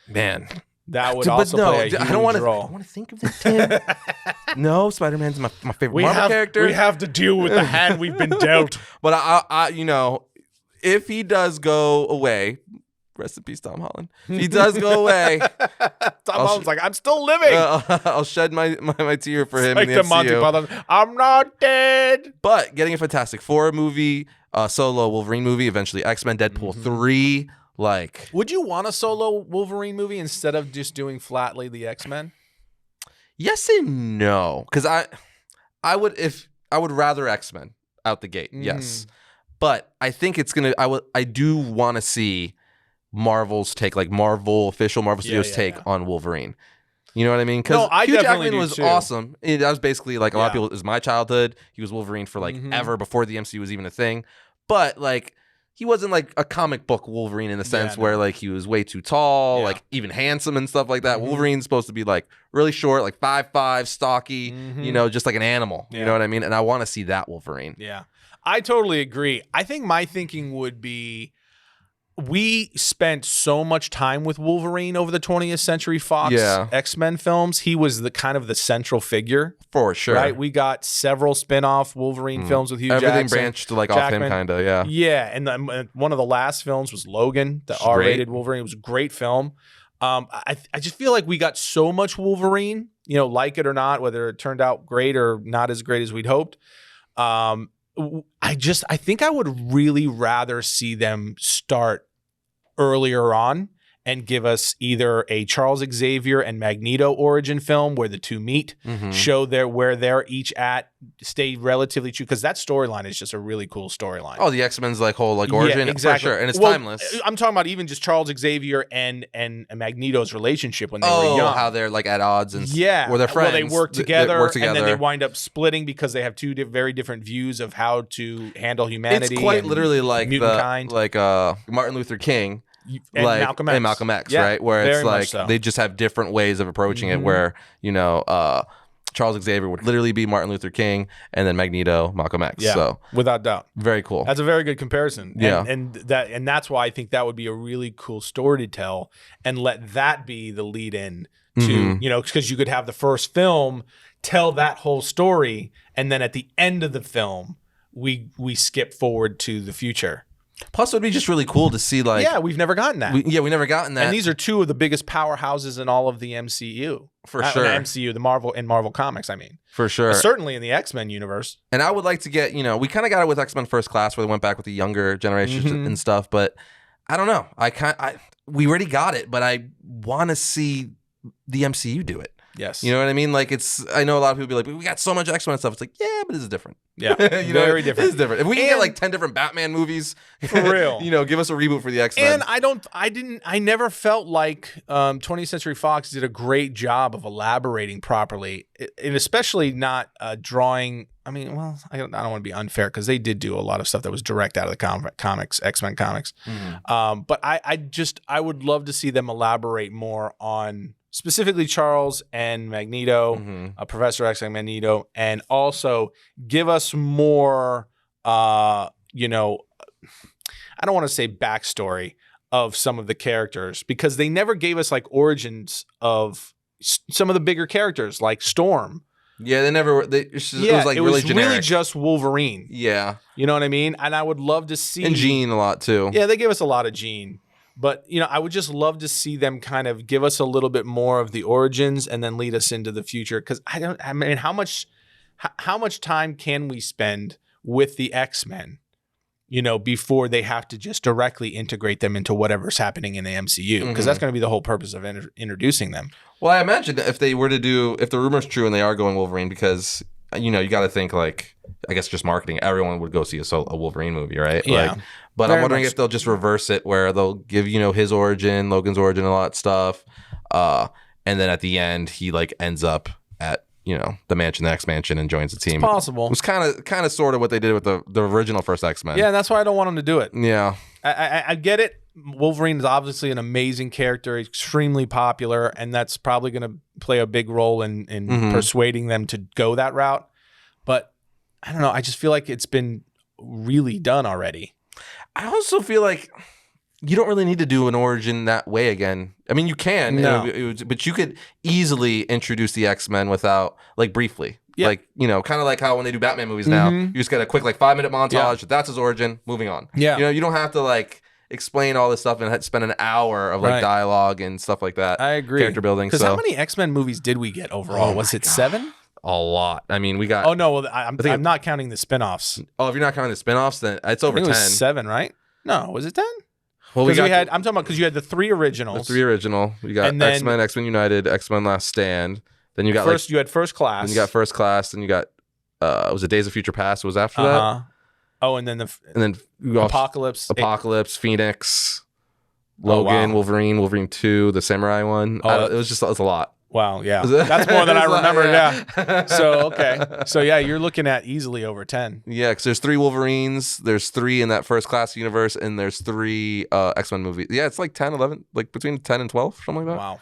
man, that would also play a huge role. I don't want to think of that, Tim. No, Spider-Man's my favorite Marvel character. We have to deal with the hand we've been dealt. But I if he does go away, rest in peace, Tom Holland. If he does go away, Tom Holland's like, I'm still living. I'll shed my tear for him like in the Monty MCU. Python, I'm not dead. But getting a Fantastic Four movie, solo Wolverine movie, eventually X-Men, Deadpool 3. Like, would you want a solo Wolverine movie instead of just doing flatly the X-Men? Yes and no, because I would rather X-Men out the gate. Yes. But I think it's going to I do want to see Marvel's take, like Marvel Studios take on Wolverine. You know what I mean? Because Hugh Jackman was awesome. That was basically like a lot of people. It was my childhood. He was Wolverine for like ever before the MCU was even a thing. But like he wasn't like a comic book Wolverine in the sense where like he was way too tall, like even handsome and stuff like that. Wolverine's supposed to be like really short, like 5'5", stocky. You know, just like an animal. You know what I mean? And I want to see that Wolverine. Yeah, I totally agree. I think my thinking would be, we spent so much time with Wolverine over the 20th Century Fox X-Men films. He was the kind of the central figure. For sure. Right? We got several spin-off Wolverine films with Hugh Jackman. Everything branched like off him, kind of, yeah. Yeah, and one of the last films was Logan, the R-rated Wolverine. It was a great film. I just feel like we got so much Wolverine, you know, like it or not, whether it turned out great or not as great as we'd hoped. I think I would really rather see them start earlier on and give us either a Charles Xavier and Magneto origin film where the two meet, show where they're each at, stay relatively true, because that storyline is just a really cool storyline. Oh, the X-Men's like whole like origin, exactly. For sure, and it's timeless. I'm talking about even just Charles Xavier and Magneto's relationship when they were young. How they're like at odds and where they're friends. Well, they work together, and then they wind up splitting because they have two very different views of how to handle humanity. It's quite literally like mutant Martin Luther King. And like Malcolm X, right? Where it's like they just have different ways of approaching it. Where Charles Xavier would literally be Martin Luther King, and then Magneto, Malcolm X. Yeah, so without doubt, very cool. That's a very good comparison. Yeah, and that's why I think that would be a really cool story to tell, and let that be the lead in to because you could have the first film tell that whole story, and then at the end of the film we skip forward to the future. Plus, it would be just really cool to see, like... Yeah, we've never gotten that. We never gotten that. And these are two of the biggest powerhouses in all of the MCU. For sure. MCU, the Marvel Comics, I mean. For sure. Certainly in the X-Men universe. And I would like to get, we kind of got it with X-Men First Class, where they went back with the younger generations and stuff, but I don't know. We already got it, but I want to see the MCU do it. Yes. You know what I mean? Like, I know a lot of people be like, we got so much X-Men stuff. It's like, yeah, but this is different. Yeah. Very different. It's different. If we can get like 10 different Batman movies, for real, give us a reboot for the X-Men. And I never felt like 20th Century Fox did a great job of elaborating properly, and especially not drawing. I mean, well, I don't want to be unfair because they did do a lot of stuff that was direct out of the comics, X-Men comics. But I would love to see them elaborate more on specifically Charles and Magneto, Professor X and Magneto, and also give us more, I don't want to say backstory of some of the characters, because they never gave us like origins of some of the bigger characters like Storm. Yeah, they never were. It was like really generic. Really just Wolverine. Yeah. You know what I mean? And I would love to see... And Jean a lot too. Yeah, they gave us a lot of Jean. But, I would just love to see them kind of give us a little bit more of the origins and then lead us into the future. Because how much time can we spend with the X-Men, before they have to just directly integrate them into whatever's happening in the MCU? Because that's going to be the whole purpose of introducing them. Well, I imagine that if the rumor's true and they are going Wolverine, because, you got to think like, I guess just marketing, everyone would go see a Wolverine movie, right? Yeah. But I'm wondering if they'll just reverse it, where they'll give, his origin, Logan's origin, a lot of stuff. And then at the end, he like ends up at, the mansion, the X Mansion, and joins the team. It's possible. It was kind of sort of what they did with the original first X-Men. Yeah, that's why I don't want them to do it. Yeah. I get it. Wolverine is obviously an amazing character, extremely popular, and that's probably going to play a big role in persuading them to go that route. But I don't know. I just feel like it's been really done already. I also feel like you don't really need to do an origin that way again. I mean, you can, but you could easily introduce the X-Men without, like, briefly. Yeah. Like, kind of like how when they do Batman movies now, you just get a quick, like, 5-minute montage. Yeah. That's his origin. Moving on. Yeah. You don't have to, like, explain all this stuff and spend an hour of, like, dialogue and stuff like that. I agree. Character building. Because how many X-Men movies did we get overall? Was it 7? A lot. I mean, we got... Oh, no. Well, I'm not counting the spinoffs. Oh, if you're not counting the spinoffs, then it's over 10. It was 7, right? No, was it 10? Well, I'm talking about because you had the 3 originals. The 3 original. You got X-Men, X-Men United, X-Men Last Stand. Then you got you had First Class. Then you got First Class. Then you got was it Days of Future Past? It was after that. Uh-huh. Oh, and then Apocalypse. Apocalypse, Phoenix, Logan, wow. Wolverine 2, the Samurai one. It was a lot. Wow, yeah. That's more than I remember, yeah. So, okay. So, yeah, you're looking at easily over 10. Yeah, because there's 3 Wolverines, there's 3 in that First Class universe, and there's 3 X-Men movies. Yeah, it's like 10, 11, like between 10 and 12, something like that. Wow.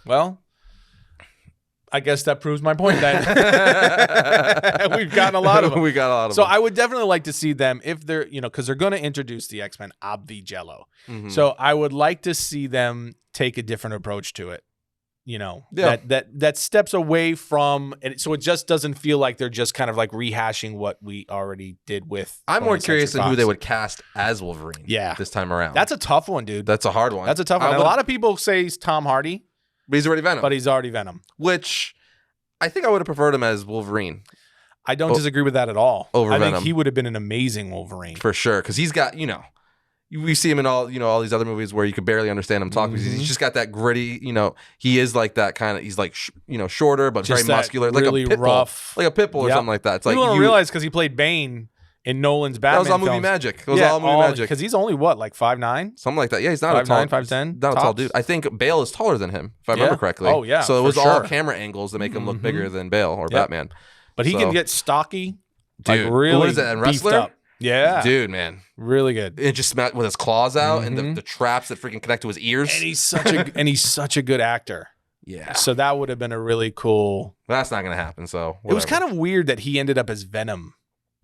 Well, I guess that proves my point then. We've gotten a lot of them. We got a lot of so them. I would definitely like to see them if they're, because they're going to introduce the X-Men Jello. Mm-hmm. So I would like to see them take a different approach to it. Yeah. That steps away from, and so it just doesn't feel like they're just kind of like rehashing what we already did with. I'm more curious in than who they would cast as Wolverine. Yeah. This time around. That's a tough one, dude. That's a hard one. That's a tough one. And a lot of people say he's Tom Hardy, but he's already Venom. Which I think I would have preferred him as Wolverine. I don't disagree with that at all. Over I Venom. think he would have been an amazing Wolverine. For sure. Because he's got, we see him in all these other movies where you could barely understand him talk because he's just got that gritty, he is like that kind of, he's like, shorter, but Just very muscular. Really like a pit rough. bull. Like a pit bull or something like that. It's People like don't realize because he played Bane in Nolan's Batman That was all movie films. magic. It was all movie magic. Because he's only what, like 5'9"? Something like that. Yeah, he's not a tall 5'10", not a tall dude. I think Bale is taller than him, if I remember correctly. Oh, yeah, So it was for all sure. camera angles that make him look bigger than Bale or Batman. But he can get stocky, dude. like really What is it? And beefed Wrestler? up. Yeah. Dude, man. Really good. It just met with his claws out and the traps that freaking connect to his ears. And he's such a good actor. Yeah. So that would have been a really cool. But that's not going to happen, so whatever. It was kind of weird that he ended up as Venom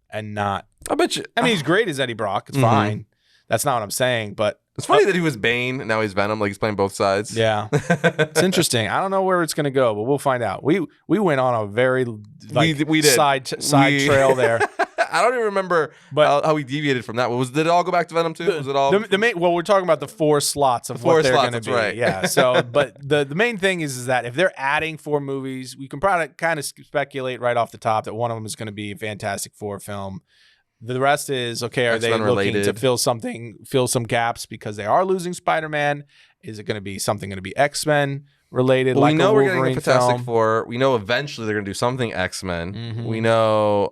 and not. I bet you. I mean, he's great as Eddie Brock. It's fine. That's not what I'm saying, but it's funny that he was Bane and now he's Venom, like he's playing both sides. yeah. It's interesting. I don't know where it's going to go, but we'll find out. We went on a very we did. side trail there. I don't even remember how we deviated from that. Did it all go back to Venom too? Was it all the main? Well, we're talking about the 4 slots of what they're going to be. Right. Yeah. So, but the main thing is that if they're adding 4 movies, we can probably kind of speculate right off the top that one of them is going to be a Fantastic Four film. The rest is okay. Are they looking to fill some gaps because they are losing Spider-Man? Is it going to be something going to be X-Men related? Well, like we know we're getting a Fantastic film? Four. We know eventually they're going to do something X-Men. We know.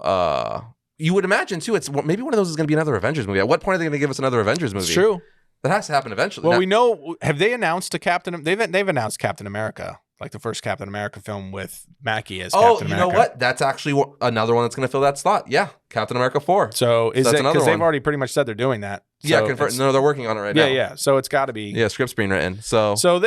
You would imagine too. It's maybe one of those is going to be another Avengers movie. At what point are they going to give us another Avengers movie? It's true. That has to happen eventually. Well, we know. Have they announced a Captain? They've announced Captain America, like the first Captain America film with Mackie as Captain America. Oh, you know what? That's actually another one that's going to fill that slot. Yeah, Captain America 4. So is that's it because another they've already pretty much said they're doing that? Yeah, So confirmed. No, they're working on it right now. Yeah. So it's got to be. Yeah, script's being written. So we'll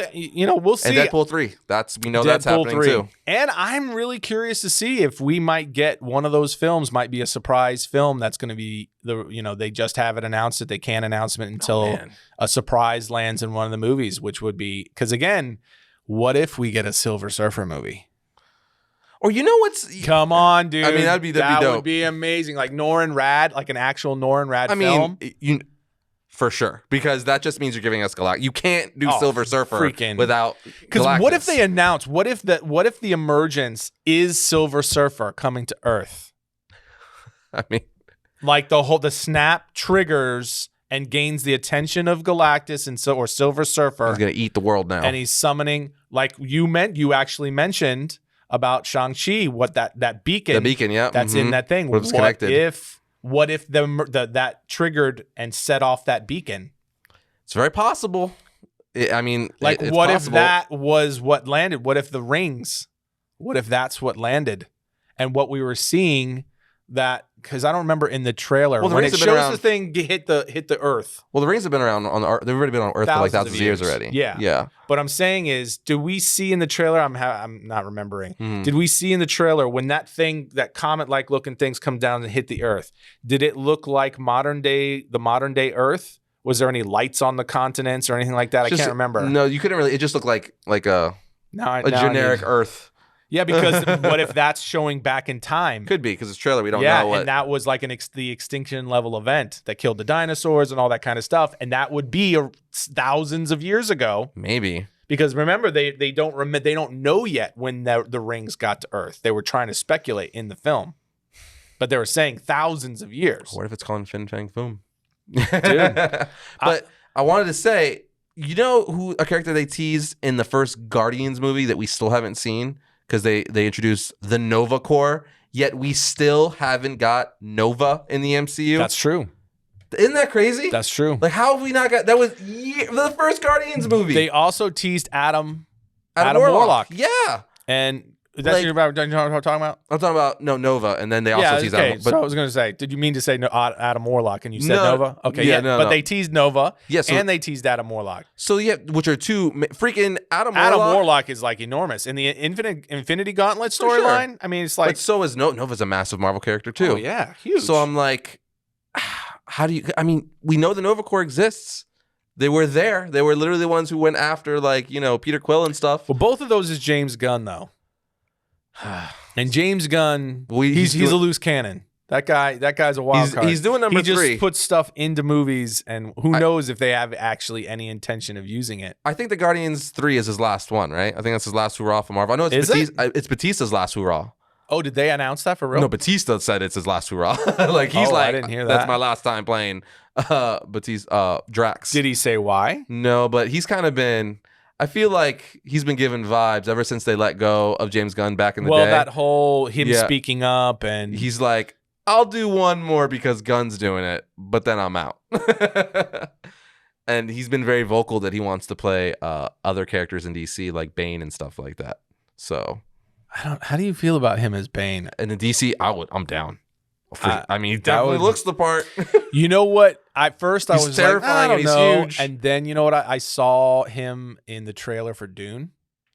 see. And Deadpool 3. That's happening 3. too. And I'm really curious to see if we might get one of those films. Might be a surprise film that's going to be they just have it announced that they can't announce it until a surprise lands in one of the movies, which would be because again, what if we get a Silver Surfer movie? Or what's Come on, dude. I mean, that'd be dope. Would be amazing. Like Norrin Rad, like an actual Norrin Rad film. For sure, because that just means you're giving us Galactus. You can't do Silver Surfer without Galactus. Because what if they announce? What if the emergence is Silver Surfer coming to Earth? I mean, like the snap triggers and gains the attention of Galactus or Silver Surfer. He's gonna eat the world now, and he's summoning. Like you actually mentioned about Shang-Chi, what that beacon. The beacon, yeah, that's in that thing. It's connected. What if that triggered and set off that beacon? It's very possible. It's what possible. if that was what landed? What if the rings? What if that's what landed? And what we were seeing because I don't remember in the trailer when it shows the thing hit the Earth. Well, the rings have been around on the Earth. They've already been on Earth for like thousands of years already. Yeah. What I'm saying is, do we see in the trailer? I'm not remembering. Did we see in the trailer when that comet-like looking things come down and hit the Earth? Did it look like the modern day Earth? Was there any lights on the continents or anything like that? I can't remember. No, you couldn't really. It just looked like a generic Earth. Yeah, because what if that's showing back in time? Could be, because it's trailer. We don't know. Yeah, and that was like the extinction level event that killed the dinosaurs and all that kind of stuff. And that would be thousands of years ago. Maybe. Because remember, they don't know yet when the rings got to Earth. They were trying to speculate in the film. But they were saying thousands of years. What if it's called Fin Fang Foom? Dude. But I wanted to say, who a character they teased in the first Guardians movie that we still haven't seen? Because they introduced the Nova Corps yet we still haven't got Nova in the MCU. That's true. Isn't that crazy? That's true. Like, how have we not got that? Was the first Guardians movie. They also teased Adam Warlock. Yeah. And that's what you're talking about? I'm talking about Nova, and then they also teased Adam. So I was going to say, did you mean to say Adam Warlock, and you said Nova? Okay, yeah, no, but they teased Nova, and they teased Adam Warlock. So yeah, which are two freaking Adam Warlock is like enormous in the Infinity Gauntlet storyline. Sure. I mean, it's like, but so is Nova's a massive Marvel character too. Oh yeah, huge. So I'm like, how do you? I mean, we know the Nova Corps exists. They were there. They were literally the ones who went after, like, Peter Quill and stuff. Well, both of those is James Gunn though. And James Gunn, he's a loose cannon. That guy's a wild card. He's doing number 3. He just puts stuff into movies, and who knows if they have actually any intention of using it. I think the Guardians 3 is his last one, right? I think that's his last hurrah for Marvel. I know it's Batista's last hurrah. Oh, did they announce that for real? No, Batista said it's his last hurrah. Like he's I didn't hear that. That's my last time playing Drax. Did he say why? No, but he's kind of been. I feel like he's been given vibes ever since they let go of James Gunn back in the day. Well, that whole him speaking up, and he's like, I'll do one more because Gunn's doing it, but then I'm out. And he's been very vocal that he wants to play other characters in DC, like Bane and stuff like that. So, how do you feel about him as Bane? In the DC, I'm down. I mean, he definitely looks the part. You know what? At first, I was terrifying, like, and he's huge. And then, you know what? I saw him in the trailer for Dune.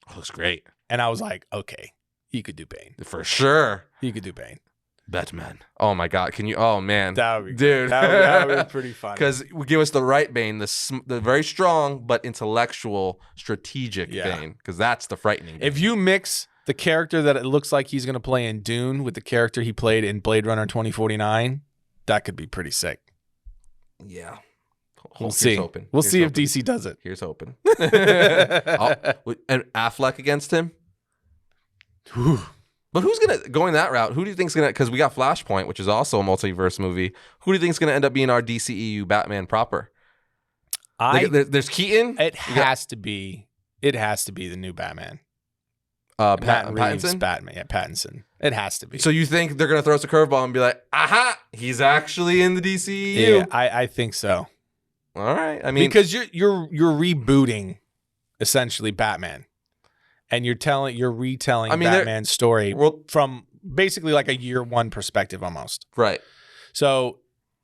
Oh, looks great. And I was like, okay, he could do Bane. For sure. He could do Bane. Batman. Oh, my God. Can you? Oh, man. That would be, dude. That would be pretty funny. Because we give us the right Bane, the very strong but intellectual, strategic Bane. Because that's the frightening Bane. If you mix the character that it looks like he's going to play in Dune with the character he played in Blade Runner 2049, that could be pretty sick. Yeah. We'll see. We'll see if DC does it. Here's hoping. And Affleck against him? But who's going that route? Who do you think's gonna? Because we got Flashpoint, which is also a multiverse movie. Who do you think's gonna end up being our DCEU Batman proper? There's Keaton. It has to be the new Batman. Pattinson? Batman. Yeah, Pattinson. It has to be. So you think they're gonna throw us a curveball and be like, aha, he's actually in the DCEU? Yeah, I think so. All right. I mean, because you're rebooting essentially Batman. And you're retelling Batman's story from basically like a year one perspective almost. Right. So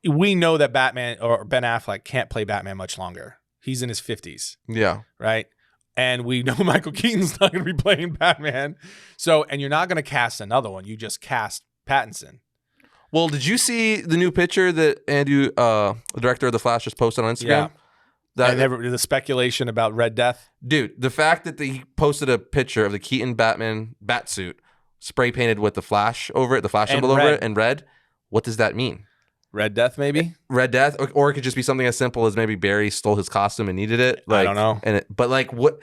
we know that Batman or Ben Affleck can't play Batman much longer. He's in his 50s. Yeah. Right. And we know Michael Keaton's not going to be playing Batman. So, and you're not going to cast another one. You just cast Pattinson. Well, did you see the new picture that Andrew, the director of The Flash, just posted on Instagram? Yeah. The speculation about Red Death. Dude, the fact that he posted a picture of the Keaton Batman batsuit spray painted with the Flash over it, the Flash symbol over it, and red, what does that mean? Red Death, maybe? Red Death? Or it could just be something as simple as maybe Barry stole his costume and needed it. I don't know. But like, what?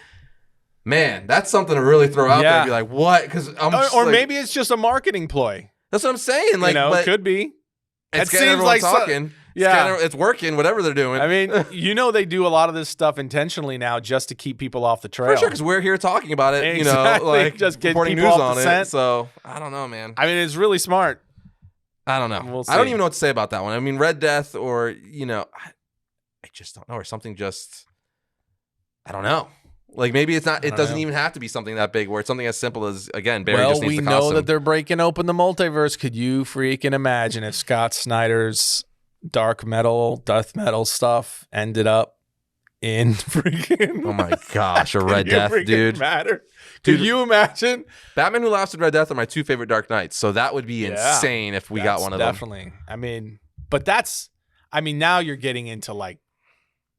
Man, that's something to really throw out there and be like, what? Because or maybe it's just a marketing ploy. That's what I'm saying. Like, it could be. It seems like talking. It's working, whatever they're doing. I mean, they do a lot of this stuff intentionally now just to keep people off the trail. For sure, because we're here talking about it, exactly. Just getting reporting news on it. So, I don't know, man. I mean, it's really smart. I don't know. We'll see. I don't even know what to say about that one. I mean, Red Death or, I just don't know. Or something just, I don't know. Like, maybe it's not. It doesn't even have to be something that big where it's something as simple as, again, Barry just needs the costume. Well, we know that they're breaking open the multiverse. Could you freaking imagine if Scott Snyder's death metal stuff ended up in freaking... Oh my gosh, a Red Death, dude. Could you imagine? Batman Who Laughs and Red Death are my two favorite Dark Knights, so that would be insane if we got one of them. Definitely. I mean, but now you're getting into like,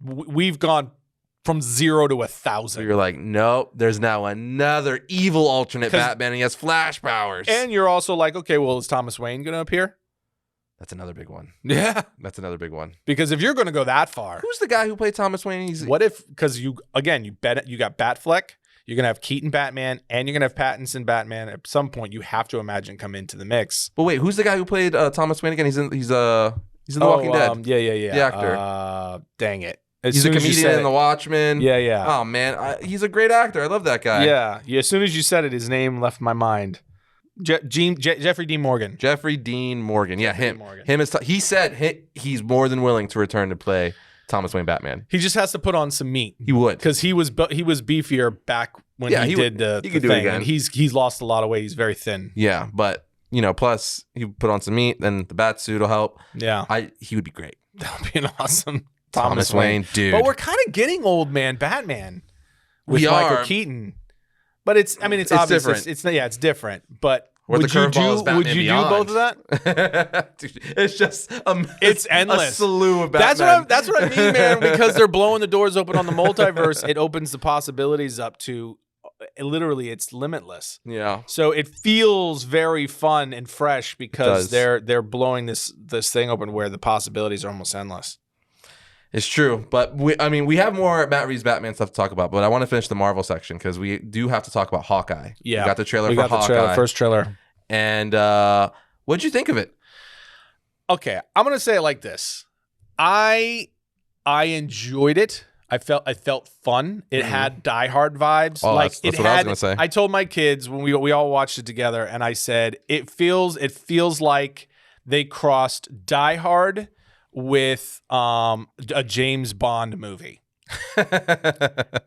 we've gone from 0 to 1,000. So you're like, nope, there's now another evil alternate Batman, and he has Flash powers. And you're also like, okay, well, is Thomas Wayne going to appear? That's another big one. Yeah. That's another big one. Because if you're going to go that far. Who's the guy who played Thomas Wayne? What if, because you got Batfleck, you're going to have Keaton Batman, and you're going to have Pattinson Batman. At some point, you have to imagine come into the mix. But wait, who's the guy who played Thomas Wayne again? He's in The Walking Dead. Yeah. The actor. Dang it. He's a comedian in The Watchmen. Yeah. Oh, man. He's a great actor. I love that guy. Yeah. As soon as you said it, his name left my mind. Jeffrey Dean Morgan. Jeffrey Dean Morgan. Yeah, Jeffrey him. Dean Morgan. Him is. He said he's more than willing to return to play Thomas Wayne Batman. He just has to put on some meat. He would, because he was beefier back when he did the could do thing, it again. and he's lost a lot of weight. He's very thin. Yeah, but plus he put on some meat, then the bat suit will help. Yeah, he would be great. That would be an awesome Thomas Wayne, dude. But we're kind of getting old man Batman with We Michael are. Keaton. But it's obvious. different. It's different. But Or the would you curveball is Batman would you Beyond. do both of that? Dude, it's just It's endless. A slew of Batman. That's what I mean, man. Because they're blowing the doors open on the multiverse, it opens the possibilities up to literally it's limitless. Yeah. So it feels very fun and fresh because does. they're blowing this thing open where the possibilities are almost endless. It's true, but we have more Matt Reeves Batman stuff to talk about, but I want to finish the Marvel section because we do have to talk about Hawkeye. Yeah, we got the trailer we for got the Hawkeye. first trailer. And what'd you think of it? Okay, I'm gonna say it like this. I enjoyed it. I felt fun. It had Die Hard vibes. Oh, like that's what I was gonna say. I told my kids when we all watched it together, and I said it feels like they crossed Die Hard with a James Bond movie. But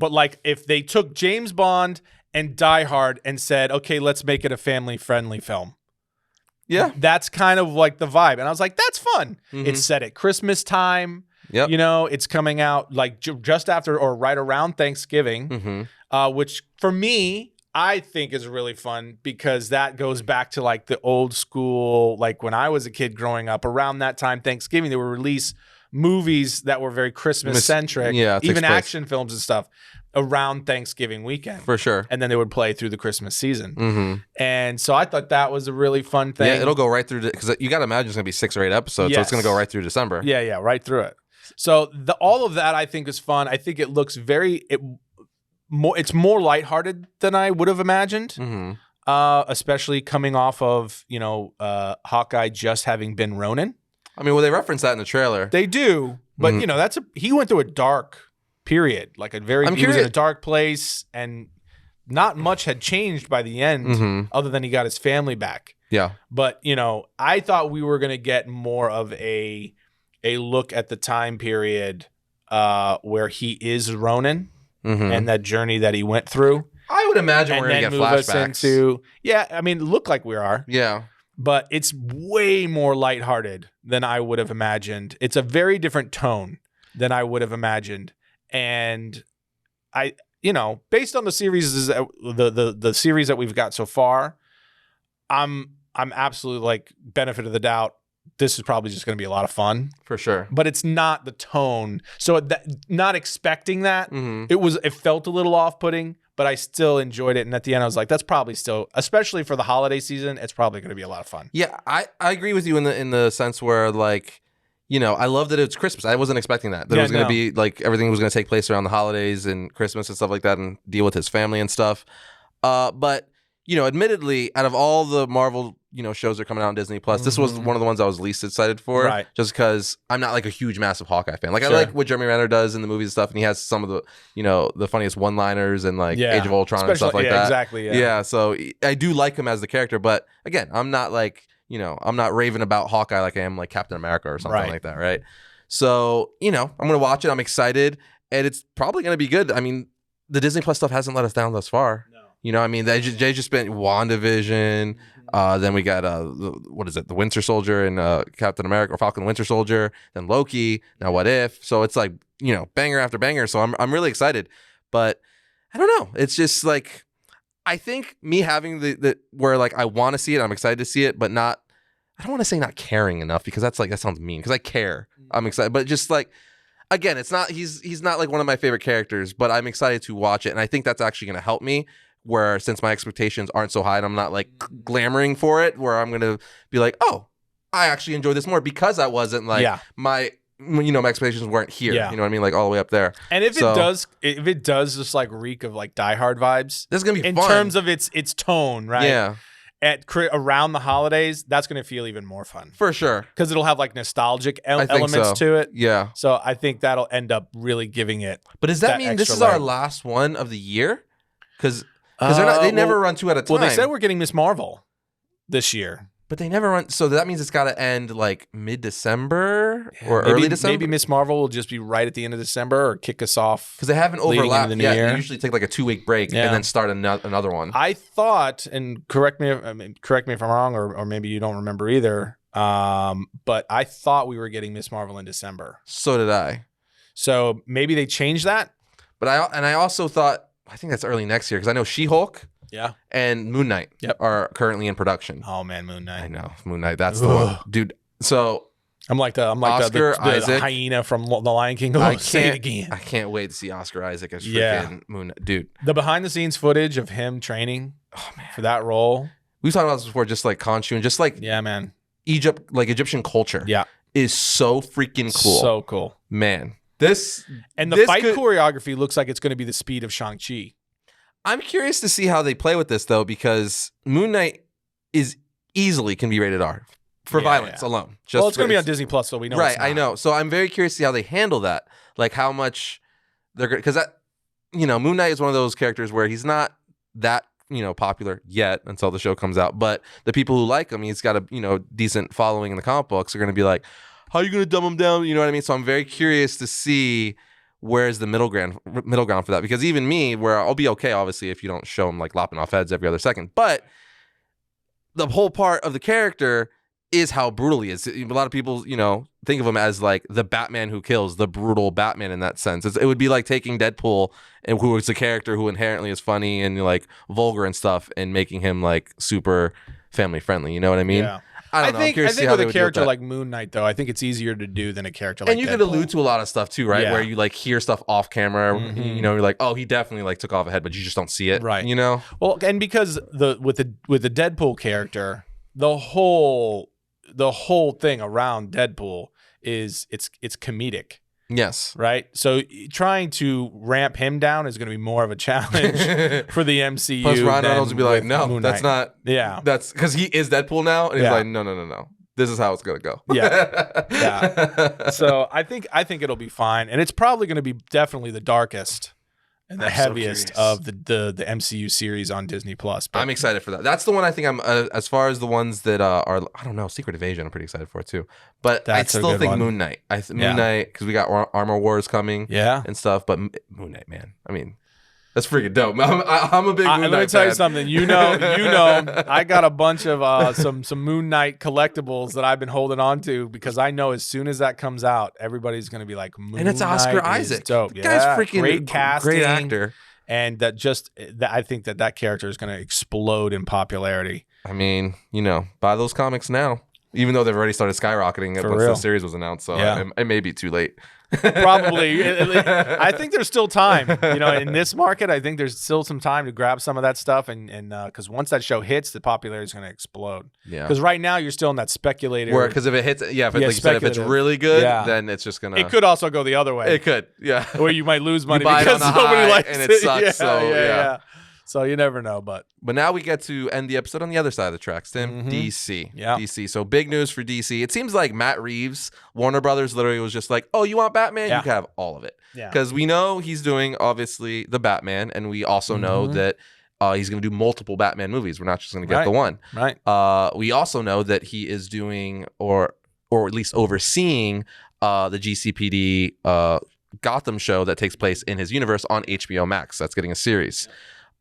like if they took James Bond and Die Hard and said, okay, let's make it a family friendly film. Yeah. That's kind of like the vibe. And I was like, that's fun. Mhm. It's set at Christmas time. Yep. It's coming out like just after or right around Thanksgiving, which for me, I think is really fun because that goes back to like the old school, like when I was a kid growing up around that time, Thanksgiving, they would release movies that were very Christmas centric, it takes even place. action films and stuff around Thanksgiving weekend. For sure. And then they would play through the Christmas season. Mm-hmm. And so I thought that was a really fun thing. Yeah, it'll go right through because you got to imagine it's going to be 6 or 8 episodes, so it's going to go right through December. Yeah, right through it. So all of that I think is fun. I think it looks it's more lighthearted than I would have imagined, especially coming off of Hawkeye just having been Ronin. I mean, well, they reference that in the trailer. They do, but he went through a dark period, like he was in a dark place, and not much had changed by the end, other than he got his family back. Yeah, but I thought we were gonna get more of a look at the time period where he is Ronin. And that journey that he went through. I would imagine we're going to get flashbacks. Look like we are. Yeah. But it's way more lighthearted than I would have imagined. It's a very different tone than I would have imagined. And based on the series, the series that we've got so far, I'm absolutely like benefit of the doubt. This is probably just going to be a lot of fun. For sure. But it's not the tone. So not expecting that, it felt a little off-putting, but I still enjoyed it. And at the end, I was like, that's probably still, especially for the holiday season, it's probably going to be a lot of fun. Yeah, I agree with you in the sense where, like, I love that it's Christmas. I wasn't expecting that. It was going to be, like, everything was going to take place around the holidays and Christmas and stuff like that and deal with his family and stuff. But, admittedly, out of all the Marvel shows that are coming out on Disney Plus, this was one of the ones I was least excited for, right? Just because I'm not like a huge, massive Hawkeye fan. Like I like what Jeremy Renner does in the movies and stuff, and he has some of the the funniest one-liners and like Age of Ultron and stuff like that. Exactly. Yeah. So I do like him as the character, but again, I'm not like I'm not raving about Hawkeye like I am like Captain America or something like that, right? So I'm gonna watch it. I'm excited, and it's probably gonna be good. I mean, the Disney Plus stuff hasn't let us down thus far. No. They just spent WandaVision. Then we got the Winter Soldier and Captain America or Falcon Winter Soldier, then Loki, now What If. So it's like, banger after banger. So I'm really excited. But I don't know. It's just like I think me having the where like I want to see it, I'm excited to see it, but I don't want to say not caring enough because that sounds mean because I care. I'm excited, but just like again, it's not he's not like one of my favorite characters, but I'm excited to watch it, and I think that's actually going to help me. Where since my expectations aren't so high and I'm not like glamoring for it, where I'm gonna be like, oh, I actually enjoy this more because I wasn't like my expectations weren't here. Yeah. You know what I mean? Like all the way up there. And if it does just like reek of like Die Hard vibes, this is gonna be in fun. terms of its tone, right? Yeah. Around the holidays, that's gonna feel even more fun for sure because it'll have like nostalgic elements to it. Yeah. So I think that'll end up really giving it. But does that mean this is our last one of the year? Because Because they never run 2 at a time. Well, they said we're getting Miss Marvel this year. But they never run. So that means it's got to end like mid-December or early December. Maybe Miss Marvel will just be right at the end of December or kick us off. Because they haven't overlapped the new yet. year. They usually take like a 2-week break and then start another one. I thought, and correct me if I'm wrong, or maybe you don't remember either. But I thought we were getting Miss Marvel in December. So did I. So maybe they changed that. But I also thought, I think that's early next year because I know She-Hulk. Yeah. And Moon Knight are currently in production. Oh man, Moon Knight. I know. Moon Knight. That's the one. Dude. So I'm like the Isaac, hyena from The Lion King. Oh, say it again. I can't wait to see Oscar Isaac as freaking Moon Knight. Dude. The behind the scenes footage of him training for that role. We've talked about this before, just like Khonshu and just like man. Egyptian culture. Yeah. Is so freaking cool. So cool. Man. The fight choreography looks like it's going to be the speed of Shang-Chi. I'm curious to see how they play with this, though, because Moon Knight can be rated R for violence alone. It's going to be on Disney Plus, so we know. Right, I know. So I'm very curious to see how they handle that, like how much they're going to, because Moon Knight is one of those characters where he's not that popular yet until the show comes out, but the people who like him, he's got a decent following in the comic books, are going to be like, how are you going to dumb him down? You know what I mean? So I'm very curious to see. Where's the middle ground for that? Because even me, where I'll be okay, obviously, if you don't show him like lopping off heads every other second. But the whole part of the character is how brutal he is. A lot of people, think of him as like the Batman who kills, the brutal Batman in that sense. It would be like taking Deadpool, and who is a character who inherently is funny and like vulgar and stuff, and making him like super family friendly. You know what I mean? Yeah. I think with a character like Moon Knight, though, I think it's easier to do than a character like Deadpool. And you could allude to a lot of stuff too, right? Yeah. Where you like hear stuff off camera, you're like, oh, he definitely like took off a head, but you just don't see it, right? Well, and because with the Deadpool character, the whole thing around Deadpool is it's comedic. Yes. Right? So trying to ramp him down is going to be more of a challenge for the MCU. Plus Ryan Reynolds would be like, no, that's not. Yeah. That's because he is Deadpool now. And he's like, no. This is how it's going to go. Yeah. So I think it'll be fine. And it's probably going to be definitely the darkest and the heaviest of the MCU series on Disney Plus. But I'm excited for that. That's the one I think I'm, as far as the ones that are, I don't know, Secret Invasion, I'm pretty excited for too. But I still think Moon Knight. Moon Knight, because we got Armor Wars coming and stuff. But Moon Knight, man. I mean, that's freaking dope. I'm a big Moon Knight fan. Let me tell you something. You know, I got a bunch of some Moon Knight collectibles that I've been holding on to because I know as soon as that comes out, everybody's going to be like, Moon Knight. And it's Oscar Isaac. Dope. The guy's freaking great casting, great actor. And I think that character is going to explode in popularity. I mean, buy those comics now. Even though they've already started skyrocketing once the series was announced, so it may be too late. Probably. I think there's still time. In this market, I think there's still some time to grab some of that stuff, and because once that show hits, the popularity is going to explode. Yeah. Because right now you're still in that speculator. Because if it hits, if it's really good, then it's just gonna. It could also go the other way. It could, yeah. Where you might lose money because nobody likes and it sucks. Yeah. So you never know, but now we get to end the episode on the other side of the tracks, Tim. DC. Yeah. DC. So big news for DC. It seems like Matt Reeves, Warner Brothers literally was just like, oh, you want Batman? You can have all of it. Yeah. Because we know he's doing, obviously, the Batman, and we also know that he's going to do multiple Batman movies. We're not just going to get the one. Right. We also know that he is doing, or at least overseeing, the GCPD Gotham show that takes place in his universe on HBO Max. That's getting a series.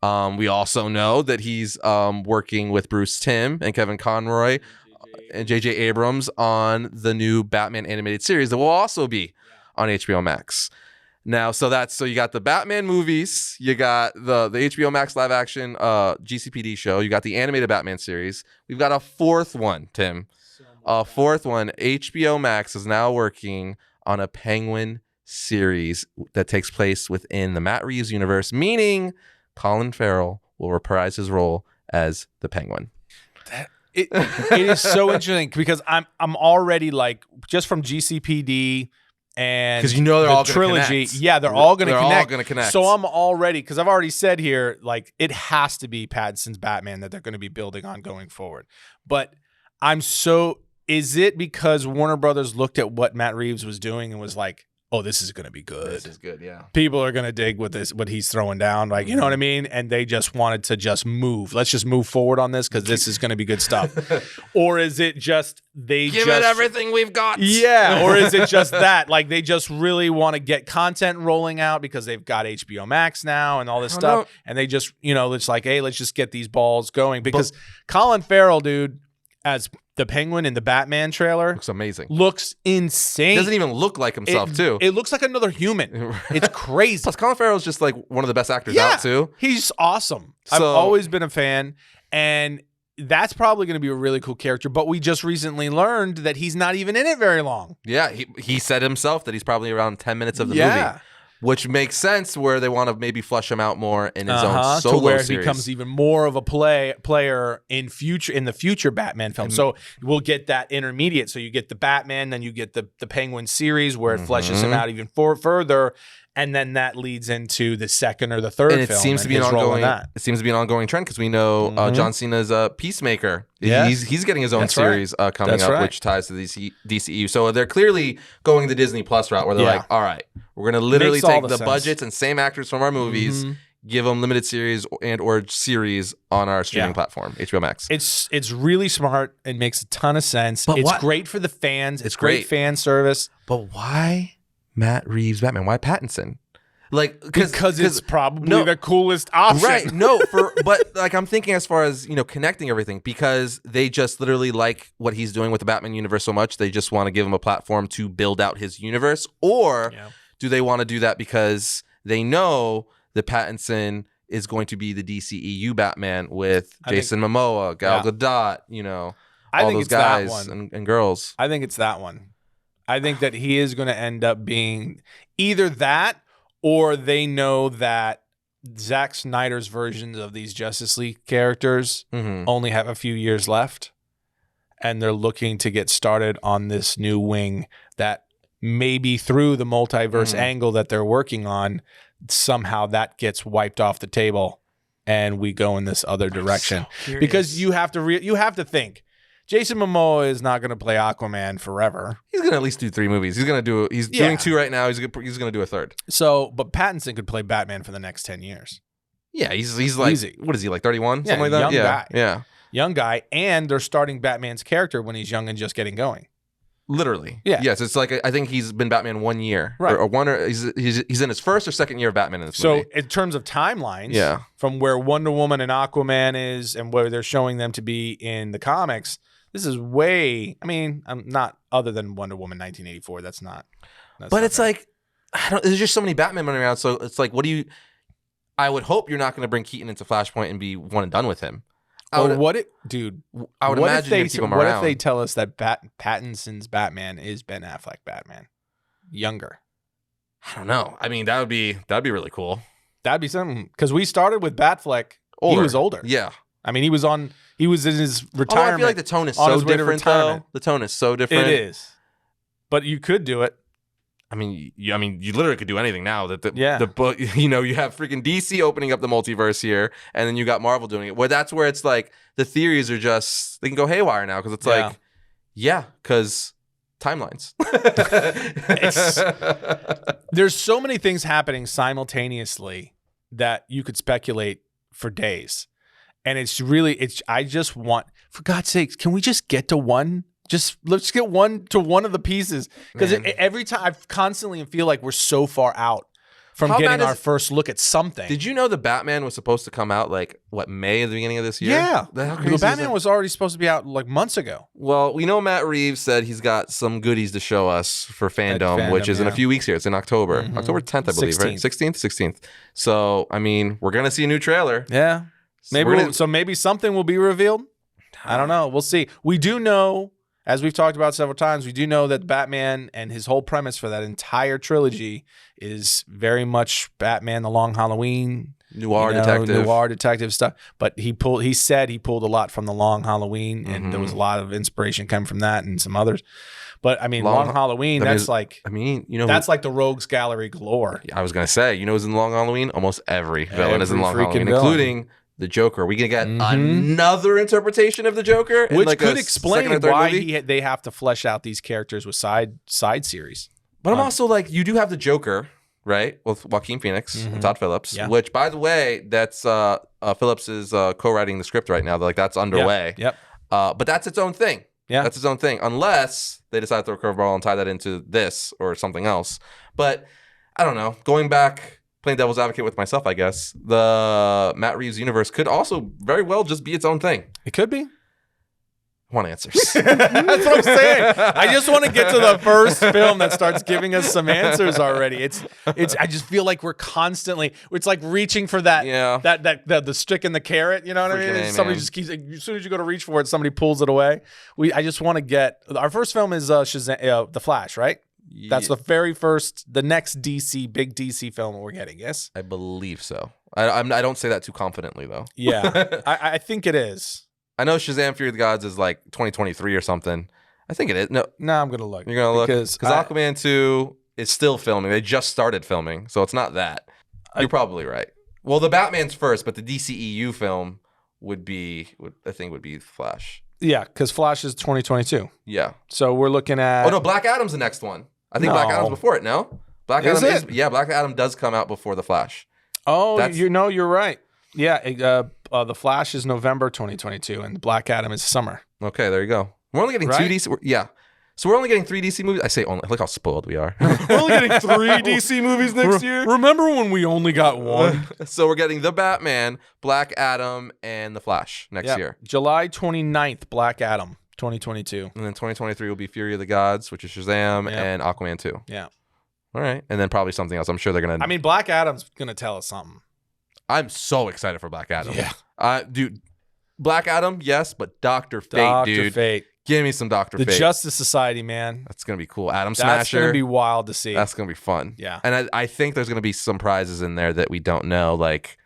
We also know that he's working with Bruce Timm and Kevin Conroy and J.J. Abrams on the new Batman animated series that will also be on HBO Max. Now, so you got the Batman movies, you got the HBO Max live action GCPD show, you got the animated Batman series. We've got a fourth one, Tim. A fourth one. HBO Max is now working on a Penguin series that takes place within the Matt Reeves universe, meaning Colin Farrell will reprise his role as the Penguin. It is so interesting because I'm already like, just from GCPD and because they're all trilogy, they're all going to connect. So I'm already, because I've already said here, like, it has to be Pattinson's Batman that they're going to be building on going forward. But is it because Warner Brothers looked at what Matt Reeves was doing and was like, oh, this is going to be good. This is good, yeah. People are going to dig what he's throwing down. Like, you know what I mean? And they just wanted to just move. Let's just move forward on this because this is going to be good stuff. Or is it just give it everything we've got? Yeah. Or is it just that? Like, they just really want to get content rolling out because they've got HBO Max now and all this stuff. And they just, it's like, hey, let's just get these balls going. Because Colin Farrell, dude, as the Penguin in the Batman trailer, looks amazing. Looks insane. Doesn't even look like himself, too. It looks like another human. It's crazy. Plus, Colin Farrell's just like one of the best actors out, too. He's awesome. I've always been a fan, and that's probably going to be a really cool character. But we just recently learned that he's not even in it very long. Yeah, he said himself that he's probably around 10 minutes of the movie. Which makes sense where they want to maybe flesh him out more in his own solo to where series. He becomes even more of a player in the future Batman film. So we'll get that intermediate. So you get the Batman, then you get the Penguin series where it fleshes him out even further, and then that leads into the second or the third film. And it seems to be an ongoing. It seems to be an ongoing trend because we know John Cena's Peacemaker. Yeah. He's getting his own series coming up, which ties to the DCEU. So they're clearly going the Disney Plus route where they're like, all right, we're going to literally take the budgets and same actors from our movies, give them limited series or series on our streaming platform, HBO Max. It's really smart. It makes a ton of sense. But it's great for the fans. It's great fan service. But why Matt Reeves Batman? Why Pattinson? Like because it's probably the coolest option, right? But like I'm thinking as far as connecting everything because they just literally like what he's doing with the Batman universe so much they just want to give him a platform to build out his universe, or do they want to do that because they know that Pattinson is going to be the DCEU Batman with Jason Momoa, Gal Gadot, all those guys and girls? I think it's that one. I think that he is going to end up being either that or they know that Zack Snyder's versions of these Justice League characters only have a few years left, and they're looking to get started on this new wing that maybe through the multiverse angle that they're working on, somehow that gets wiped off the table and we go in this other direction. So because you have to think. Jason Momoa is not going to play Aquaman forever. He's going to at least do 3 movies. He's doing 2 right now. He's going to do a 3rd. So, but Pattinson could play Batman for the next 10 years. Yeah, he's like, easy. What is he, like 31? Something like that? Young guy. Yeah. Young guy, and they're starting Batman's character when he's young and just getting going. Literally. Yeah. Yes, it's like I think he's been Batman 1 year. Right. He's in his 1st or 2nd year of Batman in this movie. So in terms of timelines, from where Wonder Woman and Aquaman is and where they're showing them to be in the comics, this is way, I'm not other than Wonder Woman 1984. That's not. But it's like, there's just so many Batman running around. So it's like, I would hope you're not going to bring Keaton into Flashpoint and be one and done with him. I would imagine what if they tell us that Pattinson's Batman is Ben Affleck Batman, younger? I don't know. That'd be really cool. That'd be something because we started with Batfleck. Older. He was older. Yeah. He was in his retirement. I feel like the tone is so different, though. The tone is so different. It is. But you could do it. You literally could do anything now. The book, you have freaking DC opening up the multiverse here, and then you got Marvel doing it. That's where it's like the theories are just, they can go haywire now because it's because timelines. There's so many things happening simultaneously that you could speculate for days. And I just want, for God's sakes, can we just get to one? Let's get one of the pieces. Because every time I constantly feel like we're so far out from getting our first look at something. Did you know the Batman was supposed to come out May at the beginning of this year? Yeah. The Batman was already supposed to be out months ago. Well, we know Matt Reeves said he's got some goodies to show us for fandom, which is in a few weeks here. It's in October. October 10th, I believe, 16th. Right? 16th. So, we're going to see a new trailer. Yeah. Maybe something will be revealed. I don't know. We'll see. We do know, as we've talked about several times, we do know that Batman and his whole premise for that entire trilogy is very much Batman, the Long Halloween, noir detective stuff. But he said he pulled a lot from the Long Halloween, and there was a lot of inspiration coming from that and some others. But Long Halloween, that's like the Rogues Gallery galore. I was gonna say, who's in Long Halloween? Almost every villain is in Long Halloween, including the Joker. We gonna get another interpretation of the Joker, which could explain why they have to flesh out these characters with side series. But I'm also like, you do have the Joker, right? With Joaquin Phoenix and Todd Phillips, which, by the way, that's Phillips is co-writing the script right now. Like, that's underway. Yep. But that's its own thing. Yeah. That's its own thing, unless they decide to throw a curveball and tie that into this or something else. But I don't know. Going back, playing devil's advocate with myself, I guess, the Matt Reeves universe could also very well just be its own thing. It could be. I want answers. That's what I'm saying. I just want to get to the first film that starts giving us some answers already. It's. I just feel like we're constantly. It's like reaching for that. Yeah. The stick in the carrot. You know what I mean? Freaking A, Somebody man. just keeps. As soon as you go to reach for it, somebody pulls it away. I just want to get. Our first film is Shazam, The Flash, right? That's the very first. The next big DC film we're getting. Yes, I believe so. I don't say that too confidently though. Yeah, I think it is. I know Shazam! Fury of the Gods is like 2023 or something. I think it is. No, I'm gonna look. you're gonna look because Aquaman 2 is still filming. They just started filming, so it's not that. You're probably right. Well, the Batman's first, but the DCEU film would be Flash. Yeah, because Flash is 2022. Yeah. So we're looking at. Oh no, Black Adam's the next one. I think Black Adam's before it. No, Black Is Adam it? Yeah, Black Adam does come out before the Flash. Oh, you're right. Yeah, the Flash is November 2022, and Black Adam is summer. Okay, there you go. We're only getting 2 DC. Yeah. So we're only getting 3 DC movies. I say only. Look how spoiled we are. We're only getting 3 DC movies next year. Remember when we only got one? So we're getting The Batman, Black Adam, and The Flash next year. July 29th, Black Adam, 2022. And then 2023 will be Fury of the Gods, which is Shazam, and Aquaman 2. Yeah. All right. And then probably something else. I'm sure they're going to... I mean, Black Adam's going to tell us something. I'm so excited for Black Adam. Yeah. Dude, Black Adam, yes, but Dr. Fate, Dr. dude. Fate. Give me some Dr. The Fate. Justice Society, man. That's going to be cool. Atom That's Smasher. going to be wild to see. That's going to be fun. Yeah. And I think there's going to be some prizes in there that we don't know, like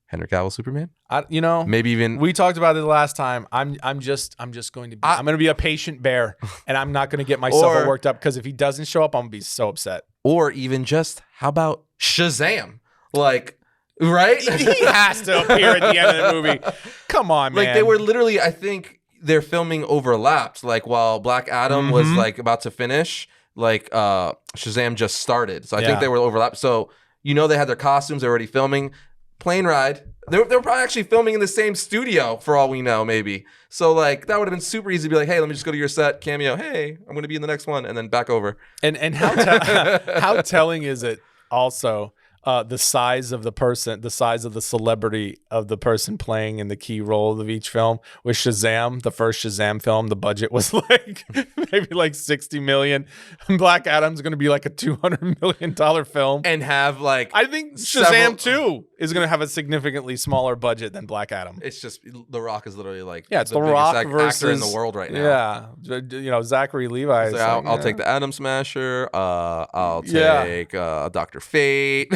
Henry Cavill Superman. Maybe even... We talked about it last time. I'm just going to be... I'm going to be a patient bear, and I'm not going to get myself all worked up, because if he doesn't show up, I'm going to be so upset. Or even just, how about Shazam? Like... Right? He has to appear at the end of the movie. Come on, man. Like, they were literally, I think their filming overlapped. Like, while Black Adam was like about to finish, like Shazam just started. So I think they were overlapped. So, they had their costumes, they're already filming. Plane ride. They were probably actually filming in the same studio for all we know, maybe. So, like, that would have been super easy to be like, hey, let me just go to your set, cameo. Hey, I'm going to be in the next one, and then back over. And how telling is it also... the size of the person, the size of the celebrity of the person playing in the key role of each film. With Shazam, the first Shazam film, the budget was like maybe like $60 million. Black Adam's going to be like a $200 million film. And have like... I think Shazam 2 is going to have a significantally smaller budget than Black Adam. It's just, The Rock is literally like... it's The Rock versus... actor in the world right now. Yeah. Zachary Levi. So I'll take the Atom Smasher. I'll take Dr. Fate.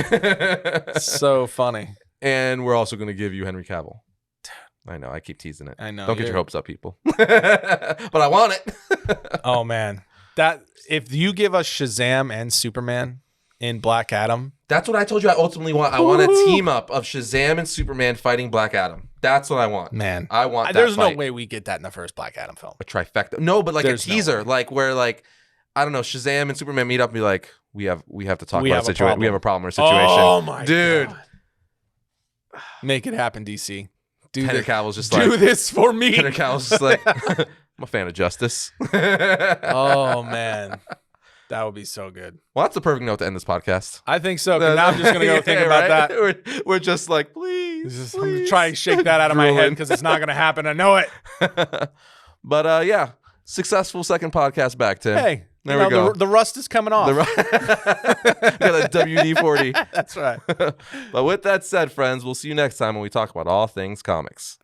So funny. And we're also going to give you Henry Cavill. I know, I keep teasing it. I know. Don't get your hopes up, people. But I want it. Oh, man. If you give us Shazam and Superman in Black Adam. That's what I told you I ultimately want. I want a team up of Shazam and Superman fighting Black Adam. That's what I want. Man. I want that There's fight. no way we get that in the first Black Adam film. A trifecta. No, but like There's a teaser. Like where like, I don't know, Shazam and Superman meet up and be like, we have to talk about a situation. We have a problem or situation. Oh my dude. God. Make it happen, DC. Henry Cavill's just do this for me. Henry Cavill's just like, I'm a fan of justice. Oh man. That would be so good. Well, that's the perfect note to end this podcast. I think so. Now I'm just gonna go think about that. We're just like, please. I'm gonna try and shake that out of my head because it's not gonna happen. I know it. But yeah, successful second podcast back, Tim. Hey, there we go. The rust is coming off. Got a WD-40. That's right. But with that said, friends, we'll see you next time when we talk about all things comics.